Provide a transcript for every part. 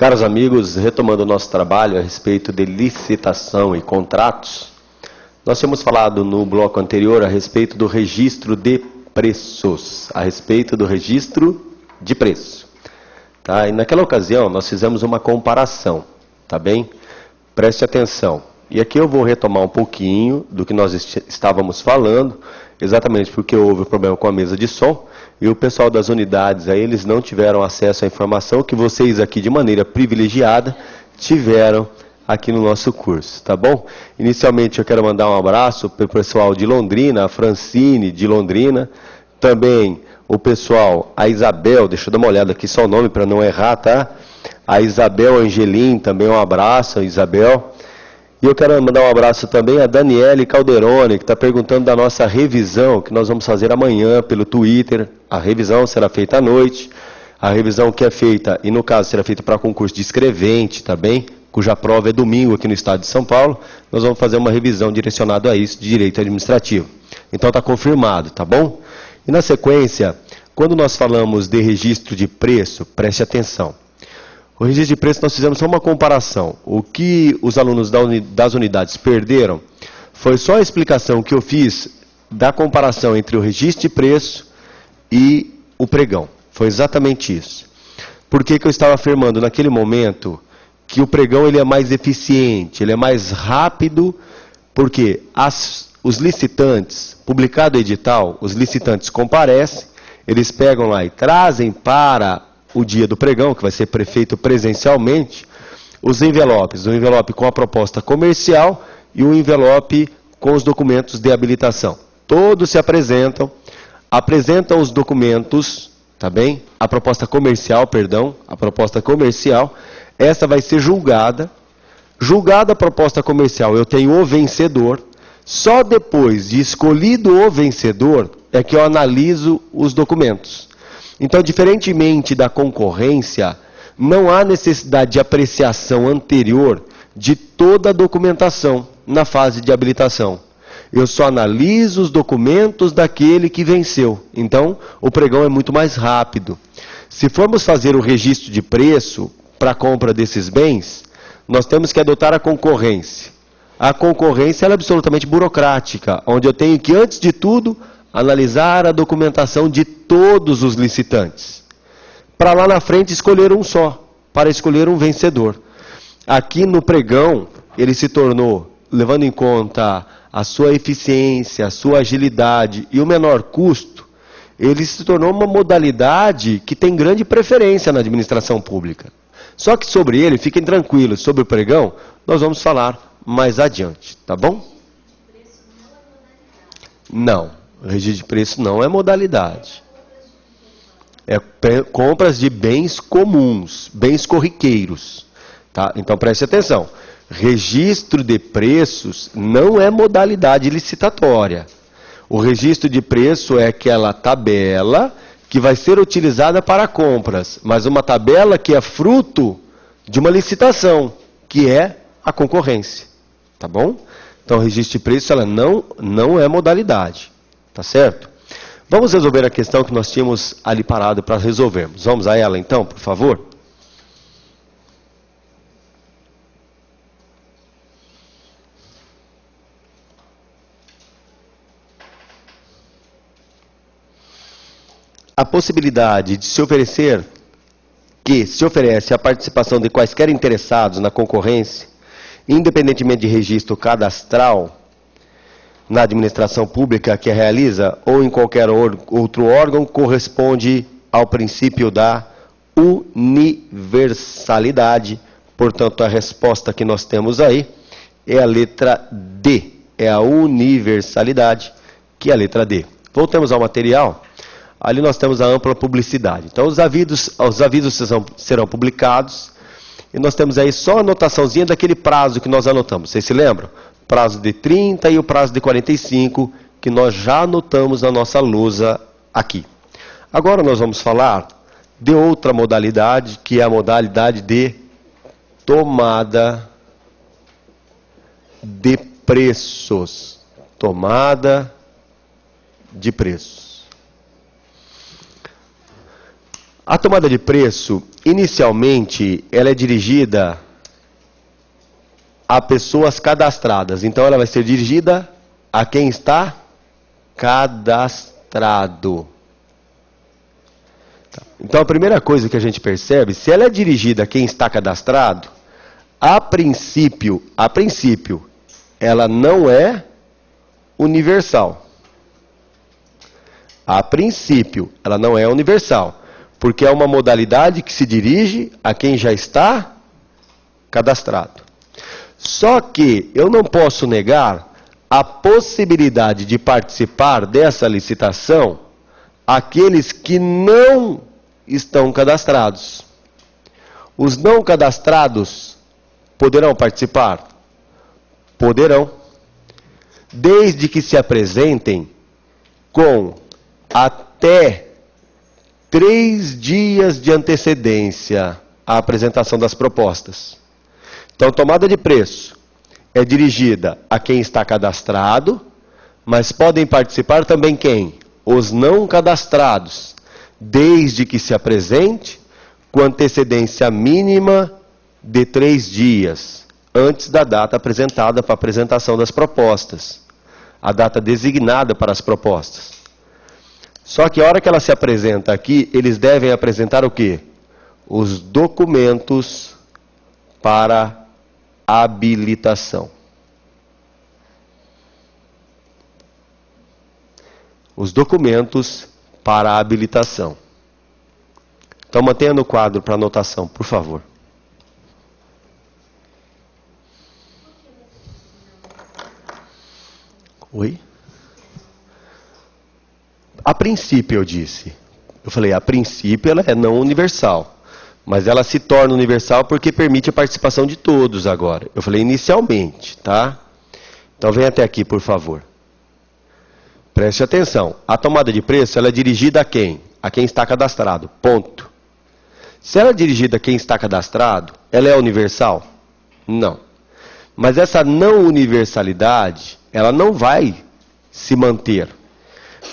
Caros amigos, retomando o nosso trabalho a respeito de licitação e contratos, nós tínhamos falado no bloco anterior a respeito do registro de preços, Tá? E naquela ocasião nós fizemos uma comparação, tá bem? Preste atenção. E aqui eu vou retomar um pouquinho do que nós estávamos falando, exatamente porque houve problema com a mesa de som, e o pessoal das unidades aí, eles não tiveram acesso à informação que vocês aqui de maneira privilegiada tiveram aqui no nosso curso, tá bom? Inicialmente eu quero mandar um abraço para o pessoal de Londrina, a Francine de Londrina, também o pessoal, a Isabel, deixa eu dar uma olhada aqui só o nome para não errar, tá? A Isabel Angelim, também um abraço, Isabel. E eu quero mandar um abraço também a Daniele Calderoni, que está perguntando da nossa revisão, que nós vamos fazer amanhã pelo Twitter. A revisão será feita à noite. A revisão que é feita, e no caso será feita para concurso de escrevente, tá bem? Cuja prova é domingo aqui no estado de São Paulo. Nós vamos fazer uma revisão direcionada a isso, de direito administrativo. Então está confirmado, tá bom? E na sequência, quando nós falamos de registro de preço, preste atenção. O registro de preço nós fizemos só uma comparação. O que os alunos das unidades perderam foi só a explicação que eu fiz da comparação entre o registro de preço e o pregão. Foi exatamente isso. Por que eu estava afirmando naquele momento que o pregão ele é mais eficiente, ele é mais rápido, porque os licitantes, publicado o edital, os licitantes comparecem, eles pegam lá e trazem para o dia do pregão, que vai ser feito presencialmente, os envelopes, o envelope com a proposta comercial e o envelope com os documentos de habilitação. Todos se apresentam os documentos, tá bem? A proposta comercial, essa vai ser julgada. Julgada a proposta comercial, eu tenho o vencedor. Só depois de escolhido o vencedor é que eu analiso os documentos. Então, diferentemente da concorrência, não há necessidade de apreciação anterior de toda a documentação na fase de habilitação. Eu só analiso os documentos daquele que venceu. Então, o pregão é muito mais rápido. Se formos fazer o registro de preço para a compra desses bens, nós temos que adotar a concorrência. A concorrência ela é absolutamente burocrática, onde eu tenho que, antes de tudo, analisar a documentação de todos os licitantes. Para lá na frente escolher um só, para escolher um vencedor. Aqui no pregão, ele se tornou, levando em conta a sua eficiência, a sua agilidade e o menor custo, ele se tornou uma modalidade que tem grande preferência na administração pública. Só que sobre ele, fiquem tranquilos, sobre o pregão, nós vamos falar mais adiante, tá bom? Não. O registro de preço não é modalidade. É compras de bens comuns, bens corriqueiros. Tá? Então preste atenção. Registro de preços não é modalidade licitatória. O registro de preço é aquela tabela que vai ser utilizada para compras, mas uma tabela que é fruto de uma licitação, que é a concorrência. Tá bom? Então o registro de preço ela não é modalidade. Tá certo? Vamos resolver a questão que nós tínhamos ali parado para resolvermos. Vamos a ela então, por favor? A possibilidade de se oferece a participação de quaisquer interessados na concorrência, independentemente de registro cadastral, na administração pública que a realiza ou em qualquer outro órgão, corresponde ao princípio da universalidade. Portanto, a resposta que nós temos aí é a letra D. É a universalidade, que é a letra D. Voltemos ao material. Ali nós temos a ampla publicidade. Então, os avisos serão publicados. E nós temos aí só a anotaçãozinha daquele prazo que nós anotamos. Vocês se lembram? Prazo de 30 e o prazo de 45, que nós já anotamos na nossa lousa aqui. Agora nós vamos falar de outra modalidade, que é a modalidade de tomada de preços. Tomada de preços. A tomada de preço, inicialmente, ela é dirigida a pessoas cadastradas. Então, ela vai ser dirigida a quem está cadastrado. Então, a primeira coisa que a gente percebe, se ela é dirigida a quem está cadastrado, a princípio, ela não é universal. A princípio, ela não é universal, porque é uma modalidade que se dirige a quem já está cadastrado. Só que eu não posso negar a possibilidade de participar dessa licitação aqueles que não estão cadastrados. Os não cadastrados poderão participar? Poderão. Desde que se apresentem com até 3 dias de antecedência à apresentação das propostas. Então, tomada de preço é dirigida a quem está cadastrado, mas podem participar também quem? Os não cadastrados, desde que se apresente com antecedência mínima de 3 dias, antes da data apresentada para a apresentação das propostas, a data designada para as propostas. Só que a hora que ela se apresenta aqui, eles devem apresentar o quê? Os documentos para habilitação. Os documentos para habilitação. Então, mantenha no quadro para anotação, por favor. Oi? A princípio, eu disse. Eu falei, a princípio ela é não universal. Mas ela se torna universal porque permite a participação de todos agora. Eu falei inicialmente, tá? Então, vem até aqui, por favor. Preste atenção. A tomada de preço, ela é dirigida a quem? A quem está cadastrado. Ponto. Se ela é dirigida a quem está cadastrado, ela é universal? Não. Mas essa não universalidade, ela não vai se manter.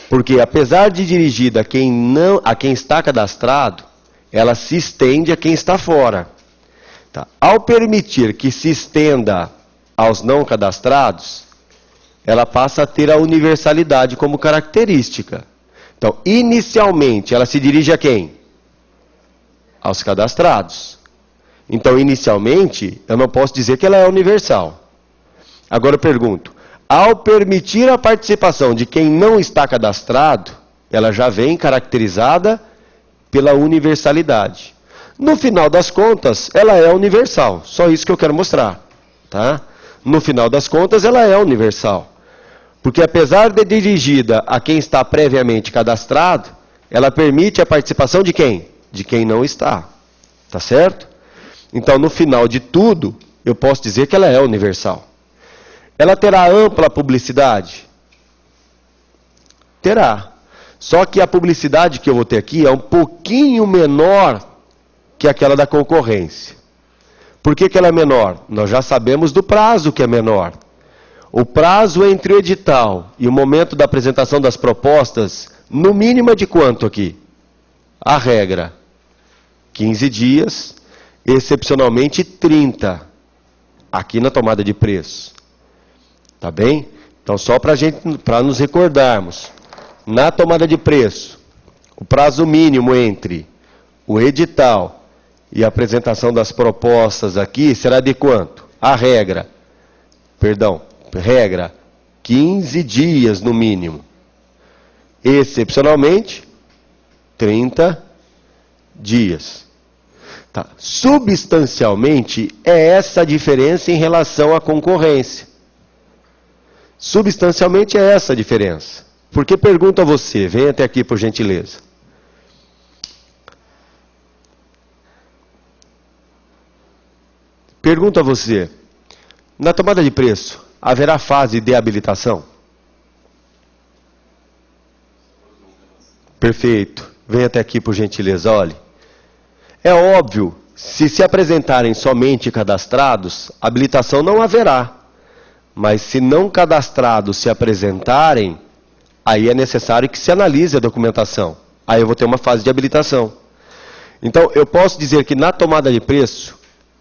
Porque apesar de dirigida a quem está cadastrado, ela se estende a quem está fora. Tá? Ao permitir que se estenda aos não cadastrados, ela passa a ter a universalidade como característica. Então, inicialmente, ela se dirige a quem? Aos cadastrados. Então, inicialmente, eu não posso dizer que ela é universal. Agora eu pergunto, ao permitir a participação de quem não está cadastrado, ela já vem caracterizada pela universalidade. No final das contas, ela é universal. Só isso que eu quero mostrar. Tá? No final das contas, ela é universal. Porque apesar de dirigida a quem está previamente cadastrado, ela permite a participação de quem? De quem não está. Tá certo? Então, no final de tudo, eu posso dizer que ela é universal. Ela terá ampla publicidade? Terá. Só que a publicidade que eu vou ter aqui é um pouquinho menor que aquela da concorrência. Por que ela é menor? Nós já sabemos do prazo que é menor. O prazo entre o edital e o momento da apresentação das propostas, no mínimo é de quanto aqui? A regra, 15 dias, excepcionalmente 30, aqui na tomada de preço. Tá bem? Então, só para nos recordarmos, na tomada de preço, o prazo mínimo entre o edital e a apresentação das propostas aqui será de quanto? A regra, 15 dias no mínimo. Excepcionalmente, 30 dias. Tá. Substancialmente, é essa a diferença em relação à concorrência. Substancialmente é essa a diferença. Porque pergunto a você, vem até aqui por gentileza. Pergunto a você, na tomada de preço, haverá fase de habilitação? Perfeito. Vem até aqui por gentileza, olhe. É óbvio, se apresentarem somente cadastrados, habilitação não haverá. Mas se não cadastrados se apresentarem, aí é necessário que se analise a documentação. Aí eu vou ter uma fase de habilitação. Então, eu posso dizer que na tomada de preço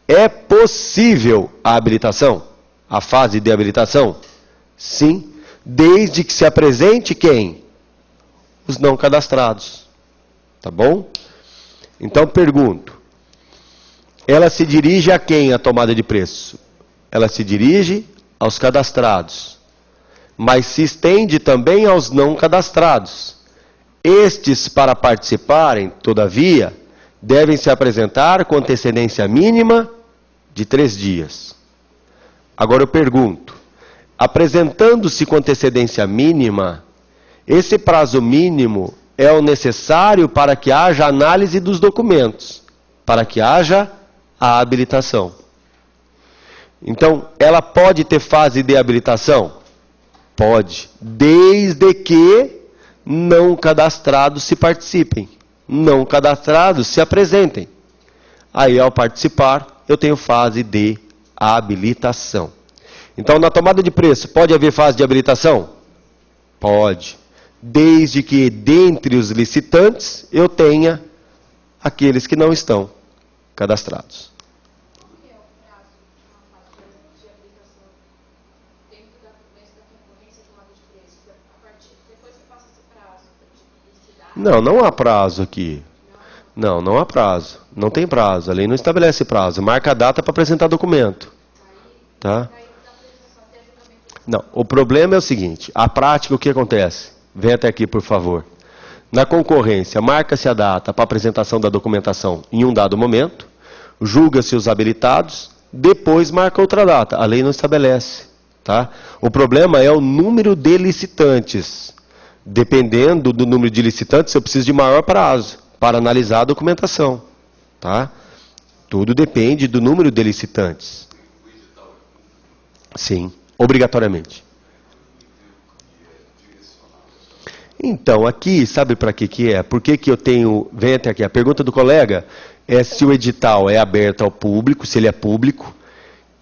é possível a habilitação? A fase de habilitação? Sim, desde que se apresente quem? Os não cadastrados. Tá bom? Então, pergunto. Ela se dirige a quem a tomada de preço? Ela se dirige aos cadastrados. Mas se estende também aos não cadastrados. Estes, para participarem, todavia, devem se apresentar com antecedência mínima de 3 dias. Agora eu pergunto, apresentando-se com antecedência mínima, esse prazo mínimo é o necessário para que haja análise dos documentos, para que haja a habilitação. Então, ela pode ter fase de habilitação? Pode, desde que não cadastrados se participem, não cadastrados se apresentem. Aí, ao participar, eu tenho fase de habilitação. Então, na tomada de preço, pode haver fase de habilitação? Pode, desde que dentre os licitantes eu tenha aqueles que não estão cadastrados. Qual que é o prazo de uma fase de habilitação dentro da concorrência de tomada de preço? A partir, depois que passa esse prazo de publicidade? Não há prazo aqui. Não há prazo. Não tem prazo. A lei não estabelece prazo. Marca a data para apresentar documento. Tá? Não, o problema é o seguinte. A prática, o que acontece? Vem até aqui, por favor. Na concorrência, marca-se a data para apresentação da documentação em um dado momento, julga-se os habilitados, depois marca outra data. A lei não estabelece. Tá? O problema é o número de licitantes. Dependendo do número de licitantes, eu preciso de maior prazo para analisar a documentação. Tá? Tudo depende do número de licitantes. Sim, obrigatoriamente. Então, aqui, sabe para que é? Por que eu tenho... Vem até aqui, a pergunta do colega é se o edital é aberto ao público, se ele é público,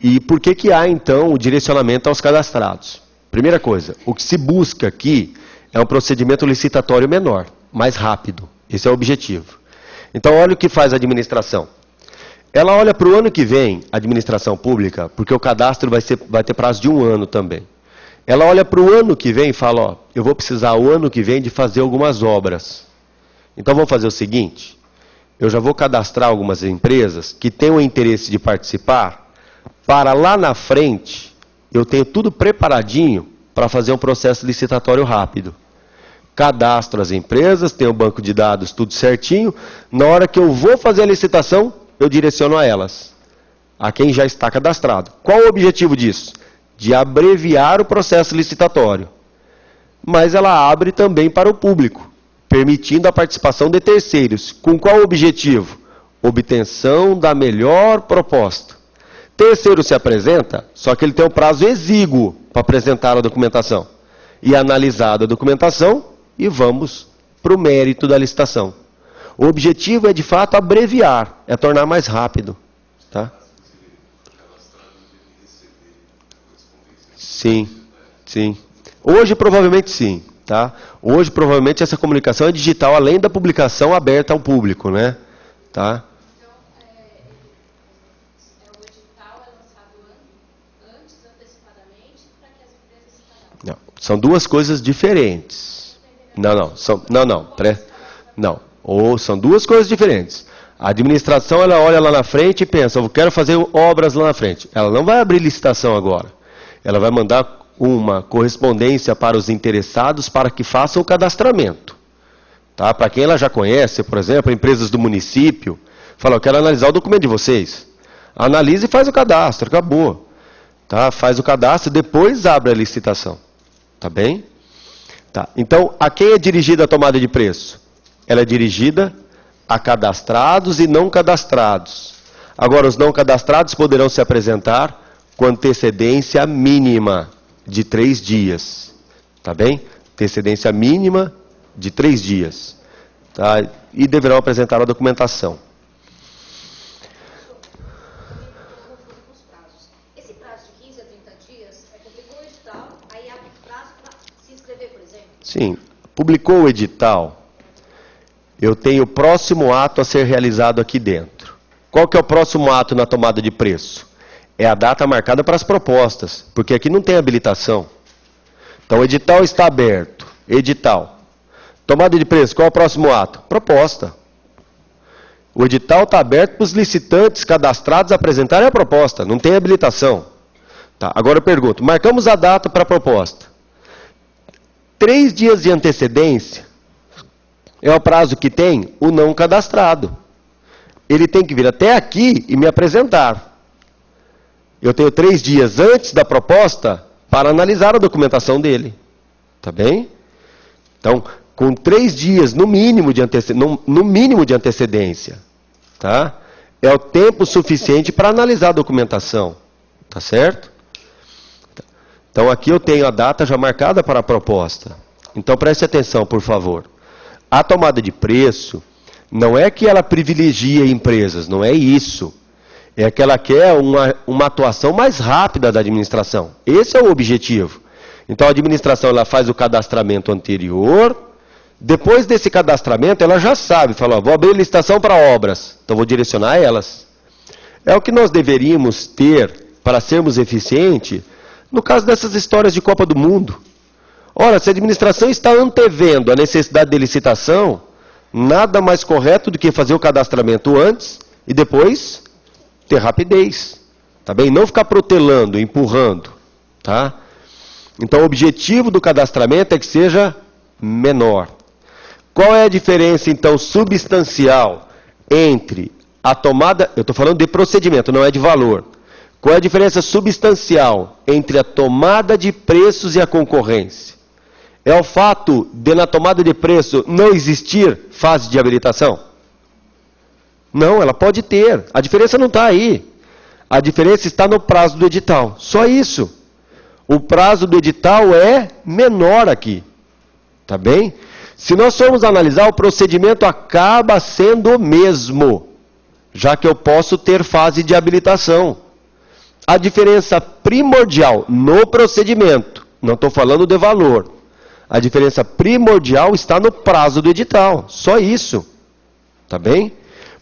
e por que há, então, o direcionamento aos cadastrados. Primeira coisa, o que se busca aqui é um procedimento licitatório menor, mais rápido. Esse é o objetivo. Então, olha o que faz a administração. Ela olha para o ano que vem, a administração pública, porque o cadastro vai ter prazo de 1 ano também. Ela olha para o ano que vem e fala, ó, eu vou precisar o ano que vem de fazer algumas obras. Então vamos fazer o seguinte, eu já vou cadastrar algumas empresas que tenham interesse de participar, para lá na frente, eu tenho tudo preparadinho para fazer um processo licitatório rápido. Cadastro as empresas, tenho o banco de dados tudo certinho, na hora que eu vou fazer a licitação, eu direciono a elas, a quem já está cadastrado. Qual o objetivo disso? De abreviar o processo licitatório. Mas ela abre também para o público, permitindo a participação de terceiros. Com qual objetivo? Obtenção da melhor proposta. Terceiro se apresenta, só que ele tem um prazo exíguo para apresentar a documentação. E analisada a documentação, e vamos para o mérito da licitação. O objetivo é, de fato, abreviar, é tornar mais rápido. Tá? Sim, sim. Hoje, provavelmente, sim. Tá? Hoje, provavelmente, essa comunicação é digital, além da publicação aberta ao público. Né? Tá? Então, o edital é lançado antes, antecipadamente, para que as empresas se cadastrem? Não, são duas coisas diferentes. Não. Ou são duas coisas diferentes. A administração, ela olha lá na frente e pensa, eu quero fazer obras lá na frente. Ela não vai abrir licitação agora. Ela vai mandar uma correspondência para os interessados para que façam o cadastramento. Tá? Para quem ela já conhece, por exemplo, empresas do município, fala, eu quero analisar o documento de vocês. Analisa e faz o cadastro, acabou. Tá? Faz o cadastro, depois abre a licitação. Tá bem? Tá. Então, a quem é dirigida a tomada de preço? Ela é dirigida a cadastrados e não cadastrados. Agora, os não cadastrados poderão se apresentar com antecedência mínima de 3 dias. Tá bem? Antecedência mínima de 3 dias. Tá? E deverão apresentar a documentação. Esse prazo de 15 a 30 dias é publicou o edital, aí abre prazo para se inscrever, por exemplo? Sim. Publicou o edital. eu tenho o próximo ato a ser realizado aqui dentro. Qual que é o próximo ato na tomada de preço? É a data marcada para as propostas, porque aqui não tem habilitação. Então, o edital está aberto. Edital. Tomada de preço, qual é o próximo ato? Proposta. O edital está aberto para os licitantes cadastrados apresentarem a proposta, não tem habilitação. Tá, agora eu pergunto, marcamos a data para a proposta. 3 dias de antecedência é o prazo que tem o não cadastrado. Ele tem que vir até aqui e me apresentar. Eu tenho 3 dias antes da proposta para analisar a documentação dele. Tá bem? Então, com 3 dias no mínimo de antecedência, tá? É o tempo suficiente para analisar a documentação. Tá certo? Então, aqui eu tenho a data já marcada para a proposta. Então, preste atenção, por favor. A tomada de preço não é que ela privilegia empresas, não é isso. É que ela quer uma atuação mais rápida da administração. Esse é o objetivo. Então, a administração ela faz o cadastramento anterior. Depois desse cadastramento, ela já sabe, fala, ó, vou abrir licitação para obras, então vou direcionar elas. É o que nós deveríamos ter para sermos eficientes no caso dessas histórias de Copa do Mundo. Ora, se a administração está antevendo a necessidade de licitação, nada mais correto do que fazer o cadastramento antes e depois ter rapidez. Tá bem? Não ficar protelando, empurrando. Tá? Então, o objetivo do cadastramento é que seja menor. Qual é a diferença, então, substancial entre a tomada... Eu estou falando de procedimento, não é de valor. Qual é a diferença substancial entre a tomada de preços e a concorrência? É o fato de, na tomada de preço, não existir fase de habilitação? Não, ela pode ter. A diferença não está aí. A diferença está no prazo do edital. Só isso. O prazo do edital é menor aqui. Tá bem? Se nós formos analisar, o procedimento acaba sendo o mesmo, já que eu posso ter fase de habilitação. A diferença primordial no procedimento, não estou falando de valor, a diferença primordial está no prazo do edital, só isso. Tá bem?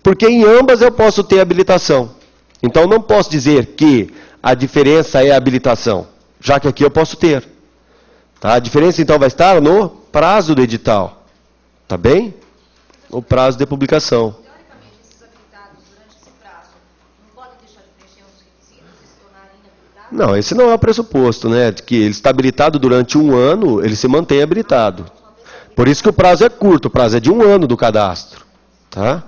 Porque em ambas eu posso ter habilitação. Então não posso dizer que a diferença é a habilitação, já que aqui eu posso ter. Tá? A diferença então vai estar no prazo do edital. Tá bem? O prazo de publicação. Teoricamente, esses habilitados durante esse prazo não podem deixar de preencher os requisitos e se tornarem inabilitados? Não, esse não é o pressuposto, né? De que ele está habilitado durante 1 ano, ele se mantém habilitado. Por isso que o prazo é curto, o prazo é de 1 ano do cadastro. Tá?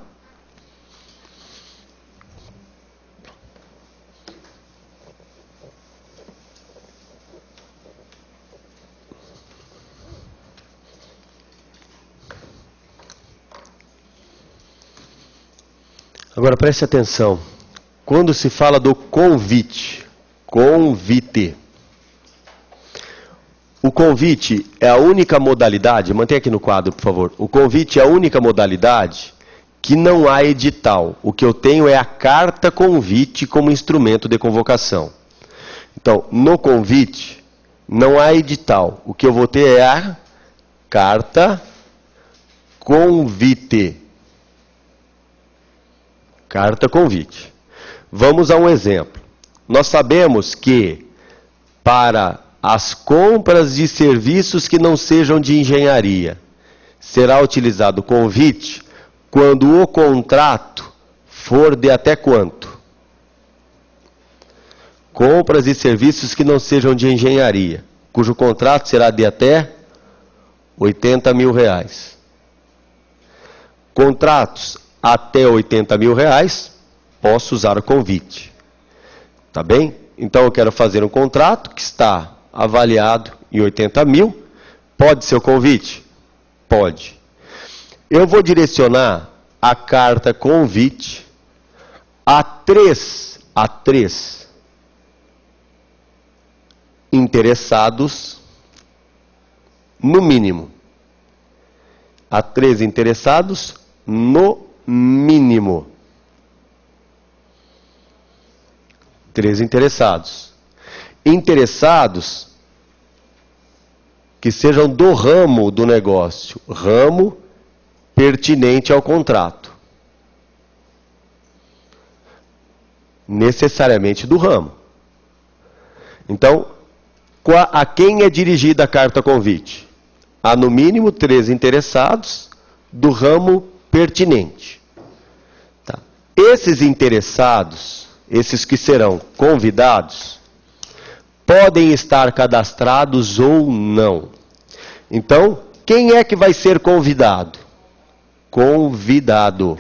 Agora preste atenção, quando se fala do convite, o convite é a única modalidade, mantenha aqui no quadro, por favor, o convite é a única modalidade que não há edital, o que eu tenho é a carta convite como instrumento de convocação. Então, no convite, não há edital, o que eu vou ter é a carta convite. Carta convite. Vamos a um exemplo. Nós sabemos que para as compras de serviços que não sejam de engenharia, será utilizado o convite quando o contrato for de até quanto? Compras e serviços que não sejam de engenharia, cujo contrato será de até R$80 mil. Contratos até R$80 mil, posso usar o convite. Tá bem? Então eu quero fazer um contrato que está avaliado em 80 mil. Pode ser o convite? Pode. Eu vou direcionar a carta convite a três interessados, no mínimo. A 3 interessados, no mínimo. 3 interessados. Interessados que sejam do ramo do negócio. Ramo pertinente ao contrato. Necessariamente do ramo. Então, a quem é dirigida a carta convite? Há no mínimo 3 interessados do ramo pertinente. Tá. Esses interessados, esses que serão convidados, podem estar cadastrados ou não. Então, quem é que vai ser convidado? Convidado.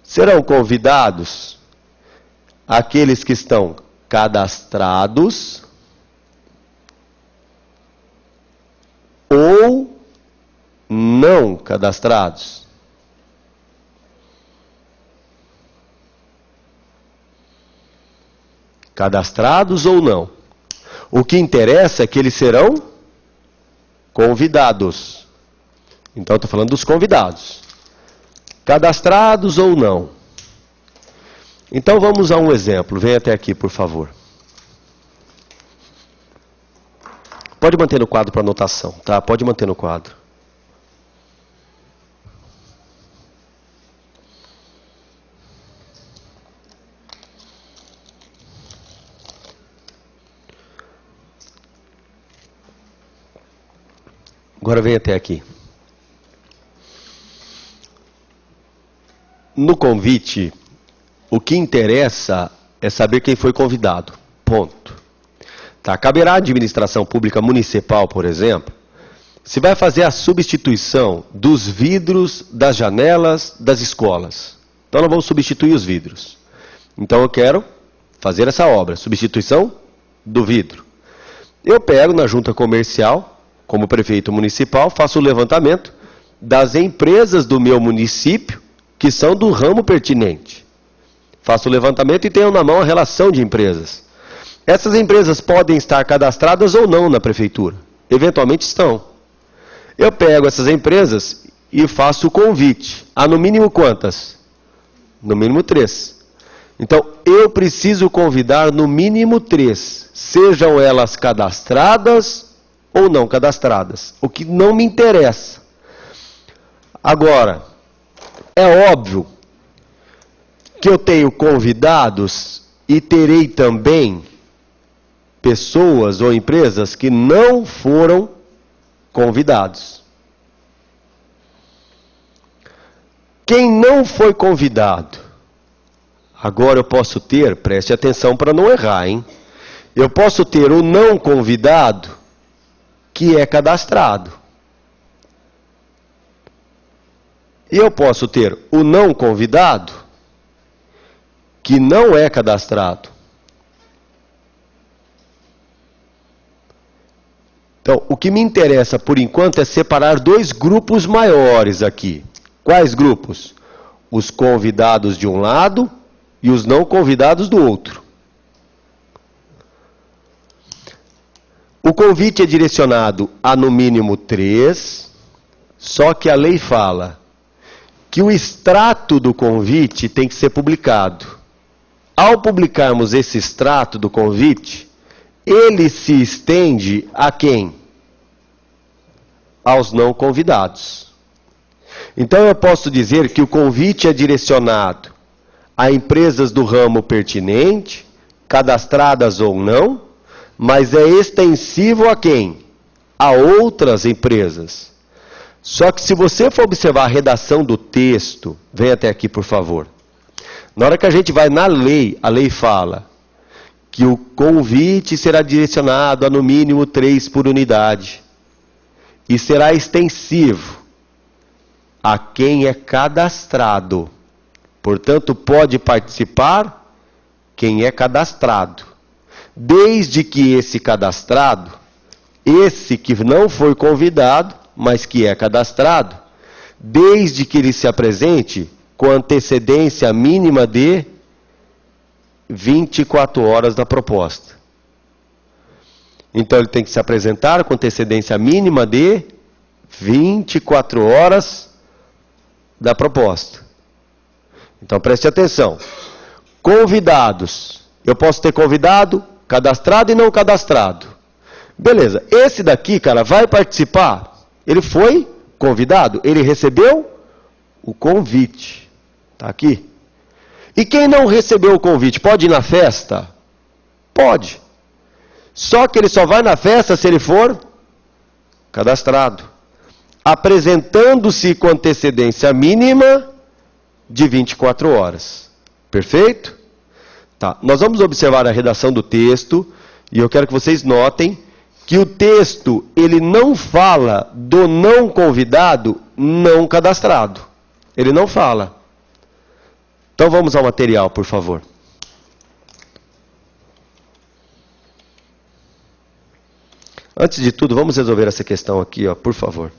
Serão convidados aqueles que estão cadastrados ou não cadastrados. Cadastrados ou não. O que interessa é que eles serão convidados. Então, estou falando dos convidados. Cadastrados ou não. Então, vamos a um exemplo. Vem até aqui, por favor. Pode manter no quadro para anotação, tá? Pode manter no quadro. Agora vem até aqui. No convite, o que interessa é saber quem foi convidado. Ponto. Tá? Caberá à administração pública municipal, por exemplo, se vai fazer a substituição dos vidros das janelas das escolas. Então, nós vamos substituir os vidros. Então, eu quero fazer essa obra, substituição do vidro. Eu pego na junta comercial, como prefeito municipal, faço o levantamento das empresas do meu município que são do ramo pertinente. Faço o levantamento e tenho na mão a relação de empresas. Essas empresas podem estar cadastradas ou não na prefeitura. Eventualmente estão. Eu pego essas empresas e faço o convite. Há no mínimo quantas? No mínimo 3. Então, eu preciso convidar no mínimo 3. Sejam elas cadastradas ou não cadastradas. O que não me interessa. Agora, é óbvio que eu tenho convidados e terei também pessoas ou empresas que não foram convidados. Quem não foi convidado, agora eu posso ter, preste atenção para não errar, hein? Eu posso ter o não convidado que é cadastrado. E eu posso ter o não convidado que não é cadastrado. Então, o que me interessa por enquanto é separar 2 grupos maiores aqui. Quais grupos? Os convidados de um lado e os não convidados do outro. O convite é direcionado a no mínimo 3, só que a lei fala que o extrato do convite tem que ser publicado. Ao publicarmos esse extrato do convite, ele se estende a quem? Aos não convidados. Então eu posso dizer que o convite é direcionado a empresas do ramo pertinente, cadastradas ou não, mas é extensivo a quem? A outras empresas. Só que se você for observar a redação do texto, vem até aqui, por favor. Na hora que a gente vai na lei, a lei fala que o convite será direcionado a no mínimo 3 por unidade. E será extensivo a quem é cadastrado. Portanto, pode participar quem é cadastrado. Desde que esse cadastrado, esse que não foi convidado, mas que é cadastrado, desde que ele se apresente com antecedência mínima de 24 horas da proposta. Então ele tem que se apresentar com antecedência mínima de 24 horas da proposta. Então preste atenção. Convidados. Eu posso ter convidado, cadastrado e não cadastrado. Beleza. Esse daqui, cara, vai participar. Ele foi convidado? Ele recebeu o convite. Está aqui. E quem não recebeu o convite, pode ir na festa? Pode. Só que ele só vai na festa se ele for cadastrado. Apresentando-se com antecedência mínima de 24 horas. Perfeito? Tá. Nós vamos observar a redação do texto e eu quero que vocês notem que o texto ele não fala do não convidado não cadastrado. Ele não fala. Então vamos ao material, por favor. Antes de tudo, vamos resolver essa questão aqui, ó, por favor.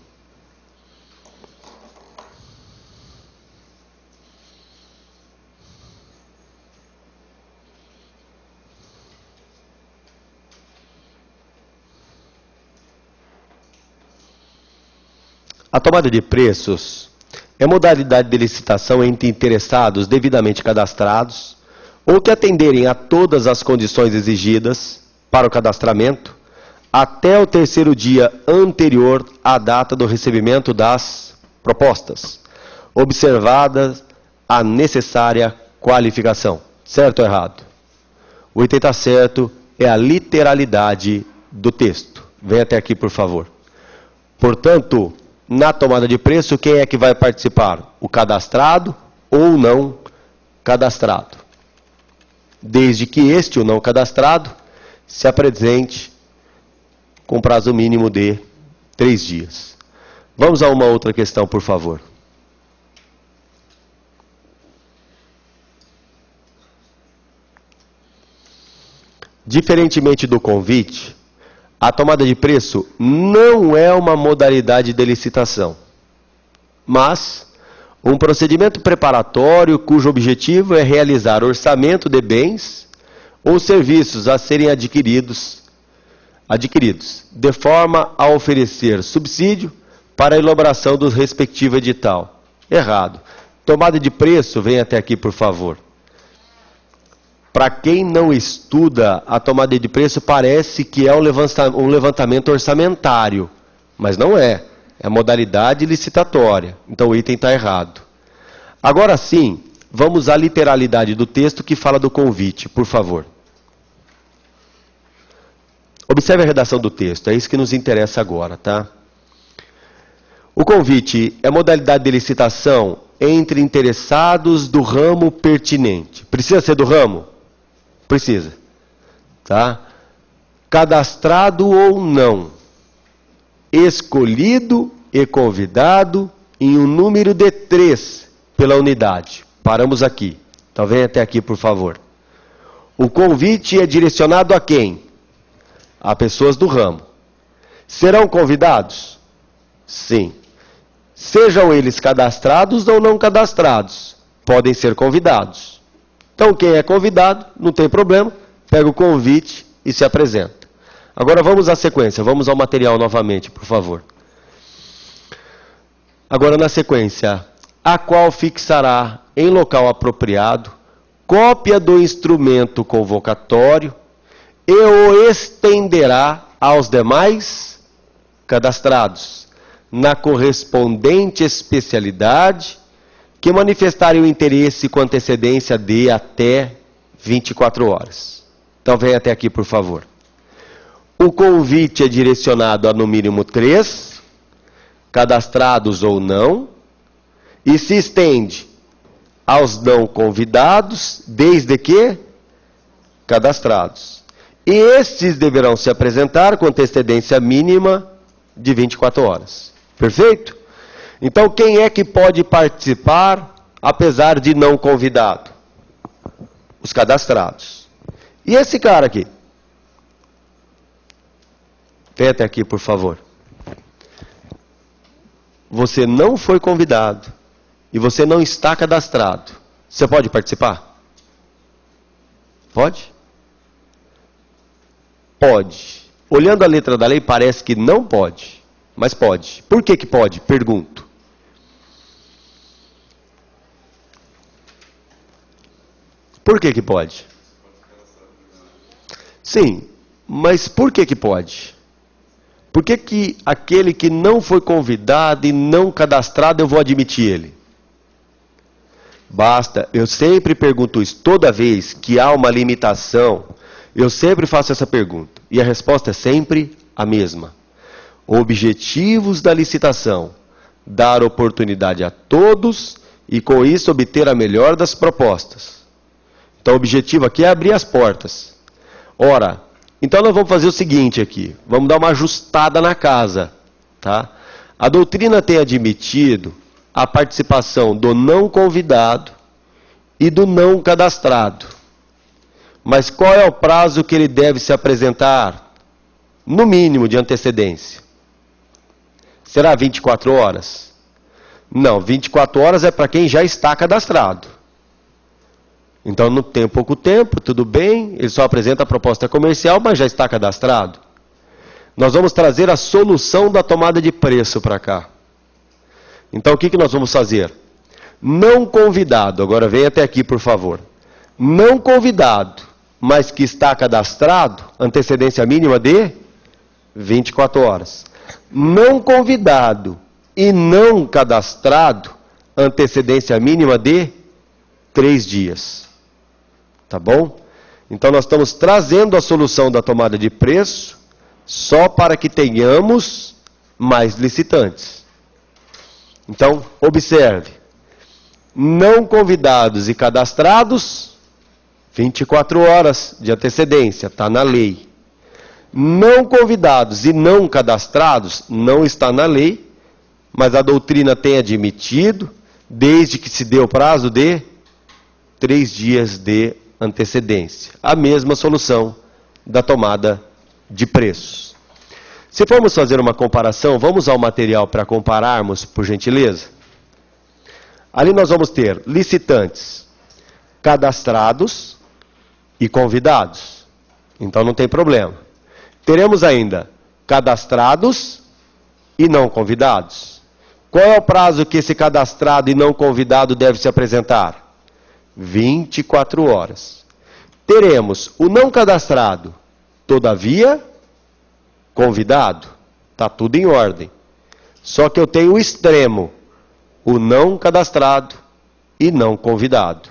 A tomada de preços é modalidade de licitação entre interessados devidamente cadastrados ou que atenderem a todas as condições exigidas para o cadastramento até o terceiro dia anterior à data do recebimento das propostas, observada a necessária qualificação. Certo ou errado? O item está certo, é a literalidade do texto. Vem até aqui, por favor. Portanto, na tomada de preço, quem é que vai participar? O cadastrado ou não cadastrado? Desde que este, o não cadastrado, se apresente com prazo mínimo de 3 dias. Vamos a uma outra questão, por favor. Diferentemente do convite, a tomada de preço não é uma modalidade de licitação, mas um procedimento preparatório cujo objetivo é realizar orçamento de bens ou serviços a serem adquiridos, de forma a oferecer subsídio para a elaboração do respectivo edital. Errado. Tomada de preço, vem até aqui, por favor. Para quem não estuda, a tomada de preço parece que é um levantamento orçamentário, mas não é. É modalidade licitatória. Então o item está errado. Agora sim, vamos à literalidade do texto que fala do convite, por favor. Observe a redação do texto, é isso que nos interessa agora, tá? O convite é modalidade de licitação entre interessados do ramo pertinente. Precisa ser do ramo? Precisa. Tá? Cadastrado ou não. Escolhido e convidado em um número de 3 pela unidade. Paramos aqui. Então vem até aqui, por favor. O convite é direcionado a quem? A pessoas do ramo. Serão convidados? Sim. Sejam eles cadastrados ou não cadastrados, podem ser convidados. Então, quem é convidado, não tem problema, pega o convite e se apresenta. Agora vamos à sequência, vamos ao material novamente, por favor. Agora na sequência, a qual fixará em local apropriado cópia do instrumento convocatório e o estenderá aos demais cadastrados, na correspondente especialidade, que manifestarem o interesse com antecedência de até 24 horas. Então, venha até aqui, por favor. O convite é direcionado a, no mínimo, 3, cadastrados ou não, e se estende aos não convidados, desde que cadastrados. E estes deverão se apresentar com antecedência mínima de 24 horas. Perfeito? Então, quem é que pode participar, apesar de não convidado? Os cadastrados. E esse cara aqui? Vem até aqui, por favor. Você não foi convidado e você não está cadastrado. Você pode participar? Pode? Pode. Olhando a letra da lei, parece que não pode. Mas pode. Por que que pode? Pergunto. Por que que pode? Sim, mas por que que pode? Por que que aquele que não foi convidado e não cadastrado, eu vou admitir ele? Basta, eu sempre pergunto isso, toda vez que há uma limitação, eu sempre faço essa pergunta. E a resposta é sempre a mesma. Objetivos da licitação: dar oportunidade a todos e com isso obter a melhor das propostas. Então o objetivo aqui é abrir as portas. Ora, então nós vamos fazer o seguinte aqui, vamos dar uma ajustada na casa, tá? A doutrina tem admitido a participação do não convidado e do não cadastrado. Mas qual é o prazo que ele deve se apresentar? No mínimo de antecedência. Será 24 horas? Não, 24 horas é para quem já está cadastrado. Então não tem pouco tempo, tudo bem, ele só apresenta a proposta comercial, mas já está cadastrado. Nós vamos trazer a solução da tomada de preço para cá. Então o que nós vamos fazer? Não convidado, agora vem até aqui por favor. Não convidado, mas que está cadastrado, antecedência mínima de 24 horas. Não convidado e não cadastrado, antecedência mínima de 3 dias. Tá bom? Então nós estamos trazendo a solução da tomada de preço só para que tenhamos mais licitantes. Então, observe. Não convidados e cadastrados, 24 horas de antecedência, está na lei. Não convidados e não cadastrados, não está na lei, mas a doutrina tem admitido, desde que se dê o prazo de 3 dias de antecedência. A mesma solução da tomada de preços. Se formos fazer uma comparação, vamos ao material para compararmos, por gentileza? Ali nós vamos ter licitantes cadastrados e convidados. Então não tem problema. Teremos ainda cadastrados e não convidados. Qual é o prazo que esse cadastrado e não convidado deve se apresentar? 24 horas. Teremos o não cadastrado, todavia, convidado. Está tudo em ordem. Só que eu tenho o extremo, o não cadastrado e não convidado.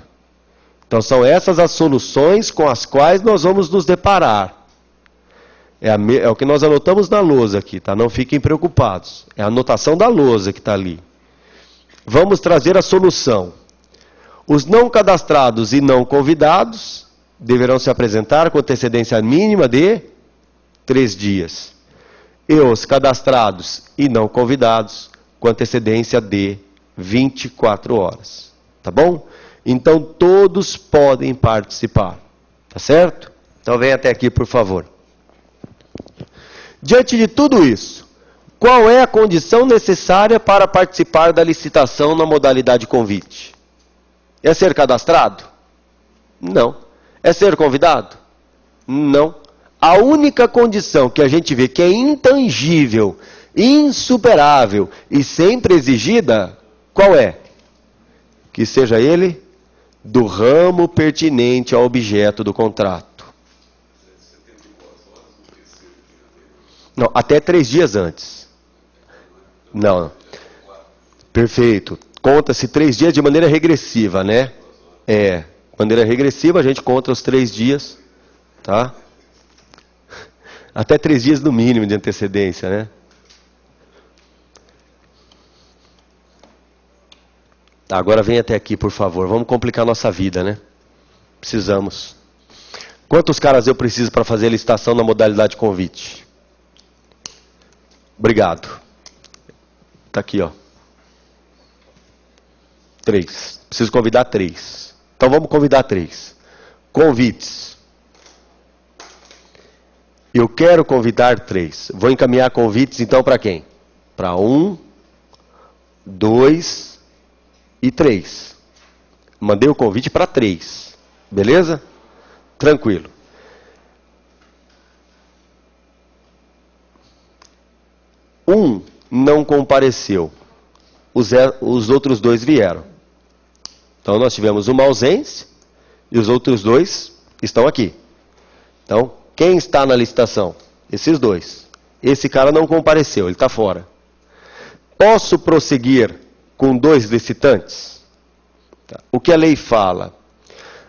Então são essas as soluções com as quais nós vamos nos deparar. É o que nós anotamos na lousa aqui, tá? Não fiquem preocupados. É a anotação da lousa que está ali. Vamos trazer a solução. Os não cadastrados e não convidados deverão se apresentar com antecedência mínima de 3 dias. E os cadastrados e não convidados com antecedência de 24 horas. Tá bom? Então todos podem participar. Tá certo? Então vem até aqui, por favor. Diante de tudo isso, qual é a condição necessária para participar da licitação na modalidade convite? É ser cadastrado? Não. É ser convidado? Não. A única condição que a gente vê que é intangível, insuperável e sempre exigida, qual é? Que seja ele do ramo pertinente ao objeto do contrato. Não, até 3 dias antes. Não. Perfeito. Conta-se 3 dias de maneira regressiva, né? De maneira regressiva a gente conta os 3 dias, tá? Até 3 dias no mínimo de antecedência, né? Tá, agora vem até aqui, por favor. Vamos complicar nossa vida, né? Precisamos. Quantos caras eu preciso para fazer a licitação na modalidade convite? Obrigado. Está aqui, ó. 3. Preciso convidar 3. Então vamos convidar 3. Convites. Eu quero convidar 3. Vou encaminhar convites então para quem? Para 1, 2 e 3. Mandei o convite para 3. Beleza? Tranquilo. Um não compareceu. Os outros 2 vieram. Então nós tivemos uma ausência e os outros 2 estão aqui. Então, quem está na licitação? Esses 2. Esse cara não compareceu, ele está fora. Posso prosseguir com 2 licitantes? Tá. O que a lei fala?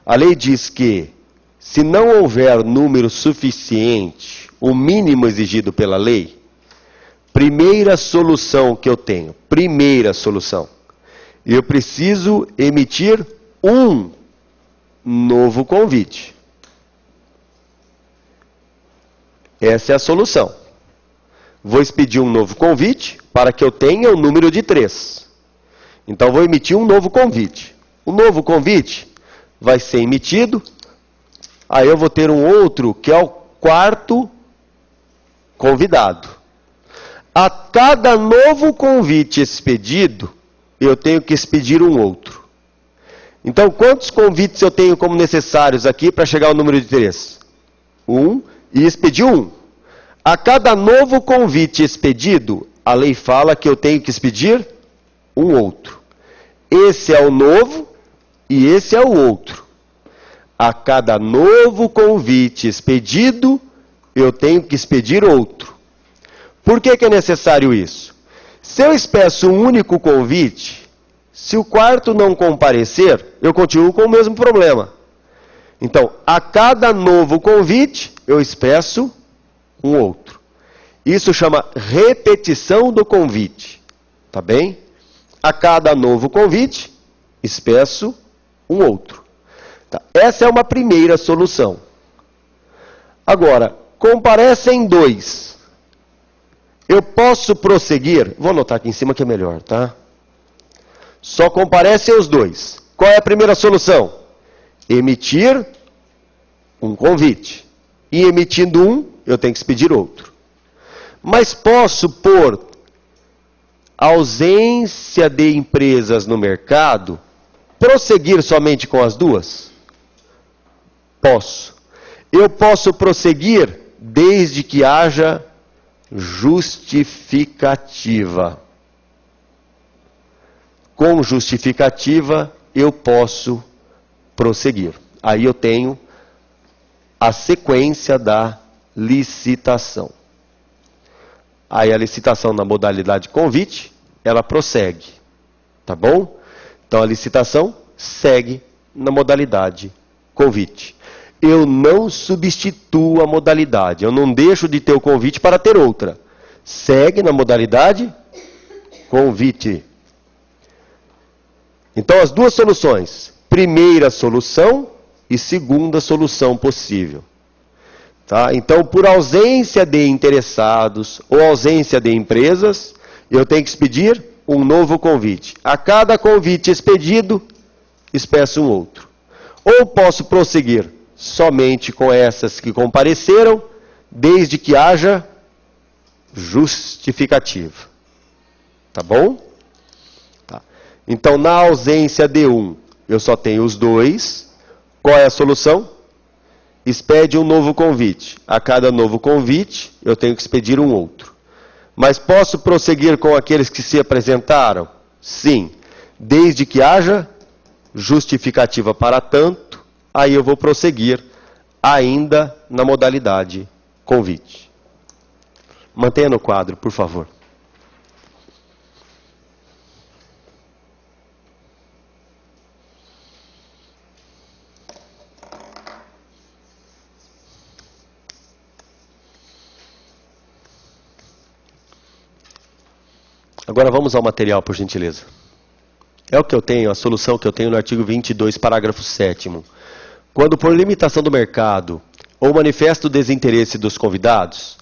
A lei diz que, se não houver número suficiente, o mínimo exigido pela lei, primeira solução que eu tenho, eu preciso emitir um novo convite. Essa é a solução. Vou expedir um novo convite para que eu tenha o número de 3. Então, vou emitir um novo convite. O novo convite vai ser emitido, aí eu vou ter um outro, que é o 4º convidado. A cada novo convite expedido, eu tenho que expedir um outro. Então, quantos convites eu tenho como necessários aqui para chegar ao número de 3? 1, e expedir um. A cada novo convite expedido, a lei fala que eu tenho que expedir um outro. Esse é o novo e esse é o outro. A cada novo convite expedido, eu tenho que expedir outro. Por que é necessário isso? Se eu expeço um único convite, se o 4º não comparecer, eu continuo com o mesmo problema. Então, a cada novo convite, eu expeço um outro. Isso chama repetição do convite. Tá bem? A cada novo convite, expeço um outro. Tá. Essa é uma primeira solução. Agora, comparecem 2. Eu posso prosseguir? Vou anotar aqui em cima que é melhor, tá? Só comparecem os 2. Qual é a primeira solução? Emitir um convite. E emitindo um, eu tenho que expedir outro. Mas posso, por ausência de empresas no mercado, prosseguir somente com as 2? Posso. Eu posso prosseguir desde que haja justificativa. Com justificativa, eu posso prosseguir. Aí eu tenho a sequência da licitação. Aí a licitação na modalidade convite, ela prossegue. Tá bom? Então a licitação segue na modalidade convite. Eu não substituo a modalidade. Eu não deixo de ter o convite para ter outra. Segue na modalidade convite. Então, as 2 soluções. Primeira solução e segunda solução possível. Tá? Então, por ausência de interessados ou ausência de empresas, eu tenho que expedir um novo convite. A cada convite expedido, expeço um outro. Ou posso prosseguir somente com essas que compareceram, desde que haja justificativa. Tá bom? Tá. Então, na ausência de um, eu só tenho os 2. Qual é a solução? Expede um novo convite. A cada novo convite, eu tenho que expedir um outro. Mas posso prosseguir com aqueles que se apresentaram? Sim. Desde que haja justificativa para tanto, aí eu vou prosseguir ainda na modalidade convite. Mantenha no quadro, por favor. Agora vamos ao material, por gentileza. É o que eu tenho, a solução que eu tenho no artigo 22, parágrafo 7º. Quando por limitação do mercado ou manifesto desinteresse dos convidados,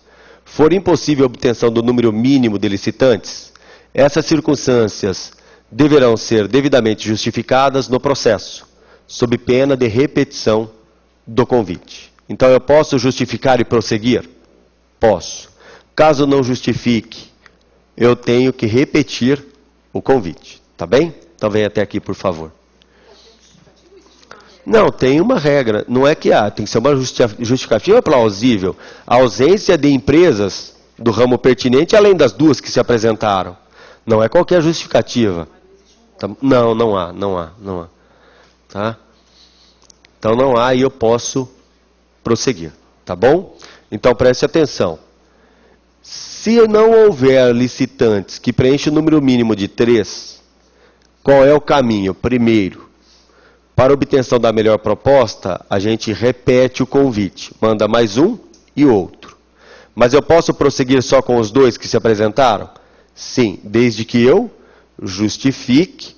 for impossível a obtenção do número mínimo de licitantes, essas circunstâncias deverão ser devidamente justificadas no processo, sob pena de repetição do convite. Então eu posso justificar e prosseguir? Posso. Caso não justifique, eu tenho que repetir o convite. Tá bem? Então venha até aqui, por favor. Não, tem uma regra. Não é que há, tem que ser uma justificativa plausível. A ausência de empresas do ramo pertinente, além das 2 que se apresentaram. Não é qualquer justificativa. Não, não há. Tá? Então não há e eu posso prosseguir. Tá bom? Então preste atenção. Se não houver licitantes que preenchem o número mínimo de 3, qual é o caminho? Primeiro, para obtenção da melhor proposta, a gente repete o convite. Manda mais um e outro. Mas eu posso prosseguir só com os 2 que se apresentaram? Sim, desde que eu justifique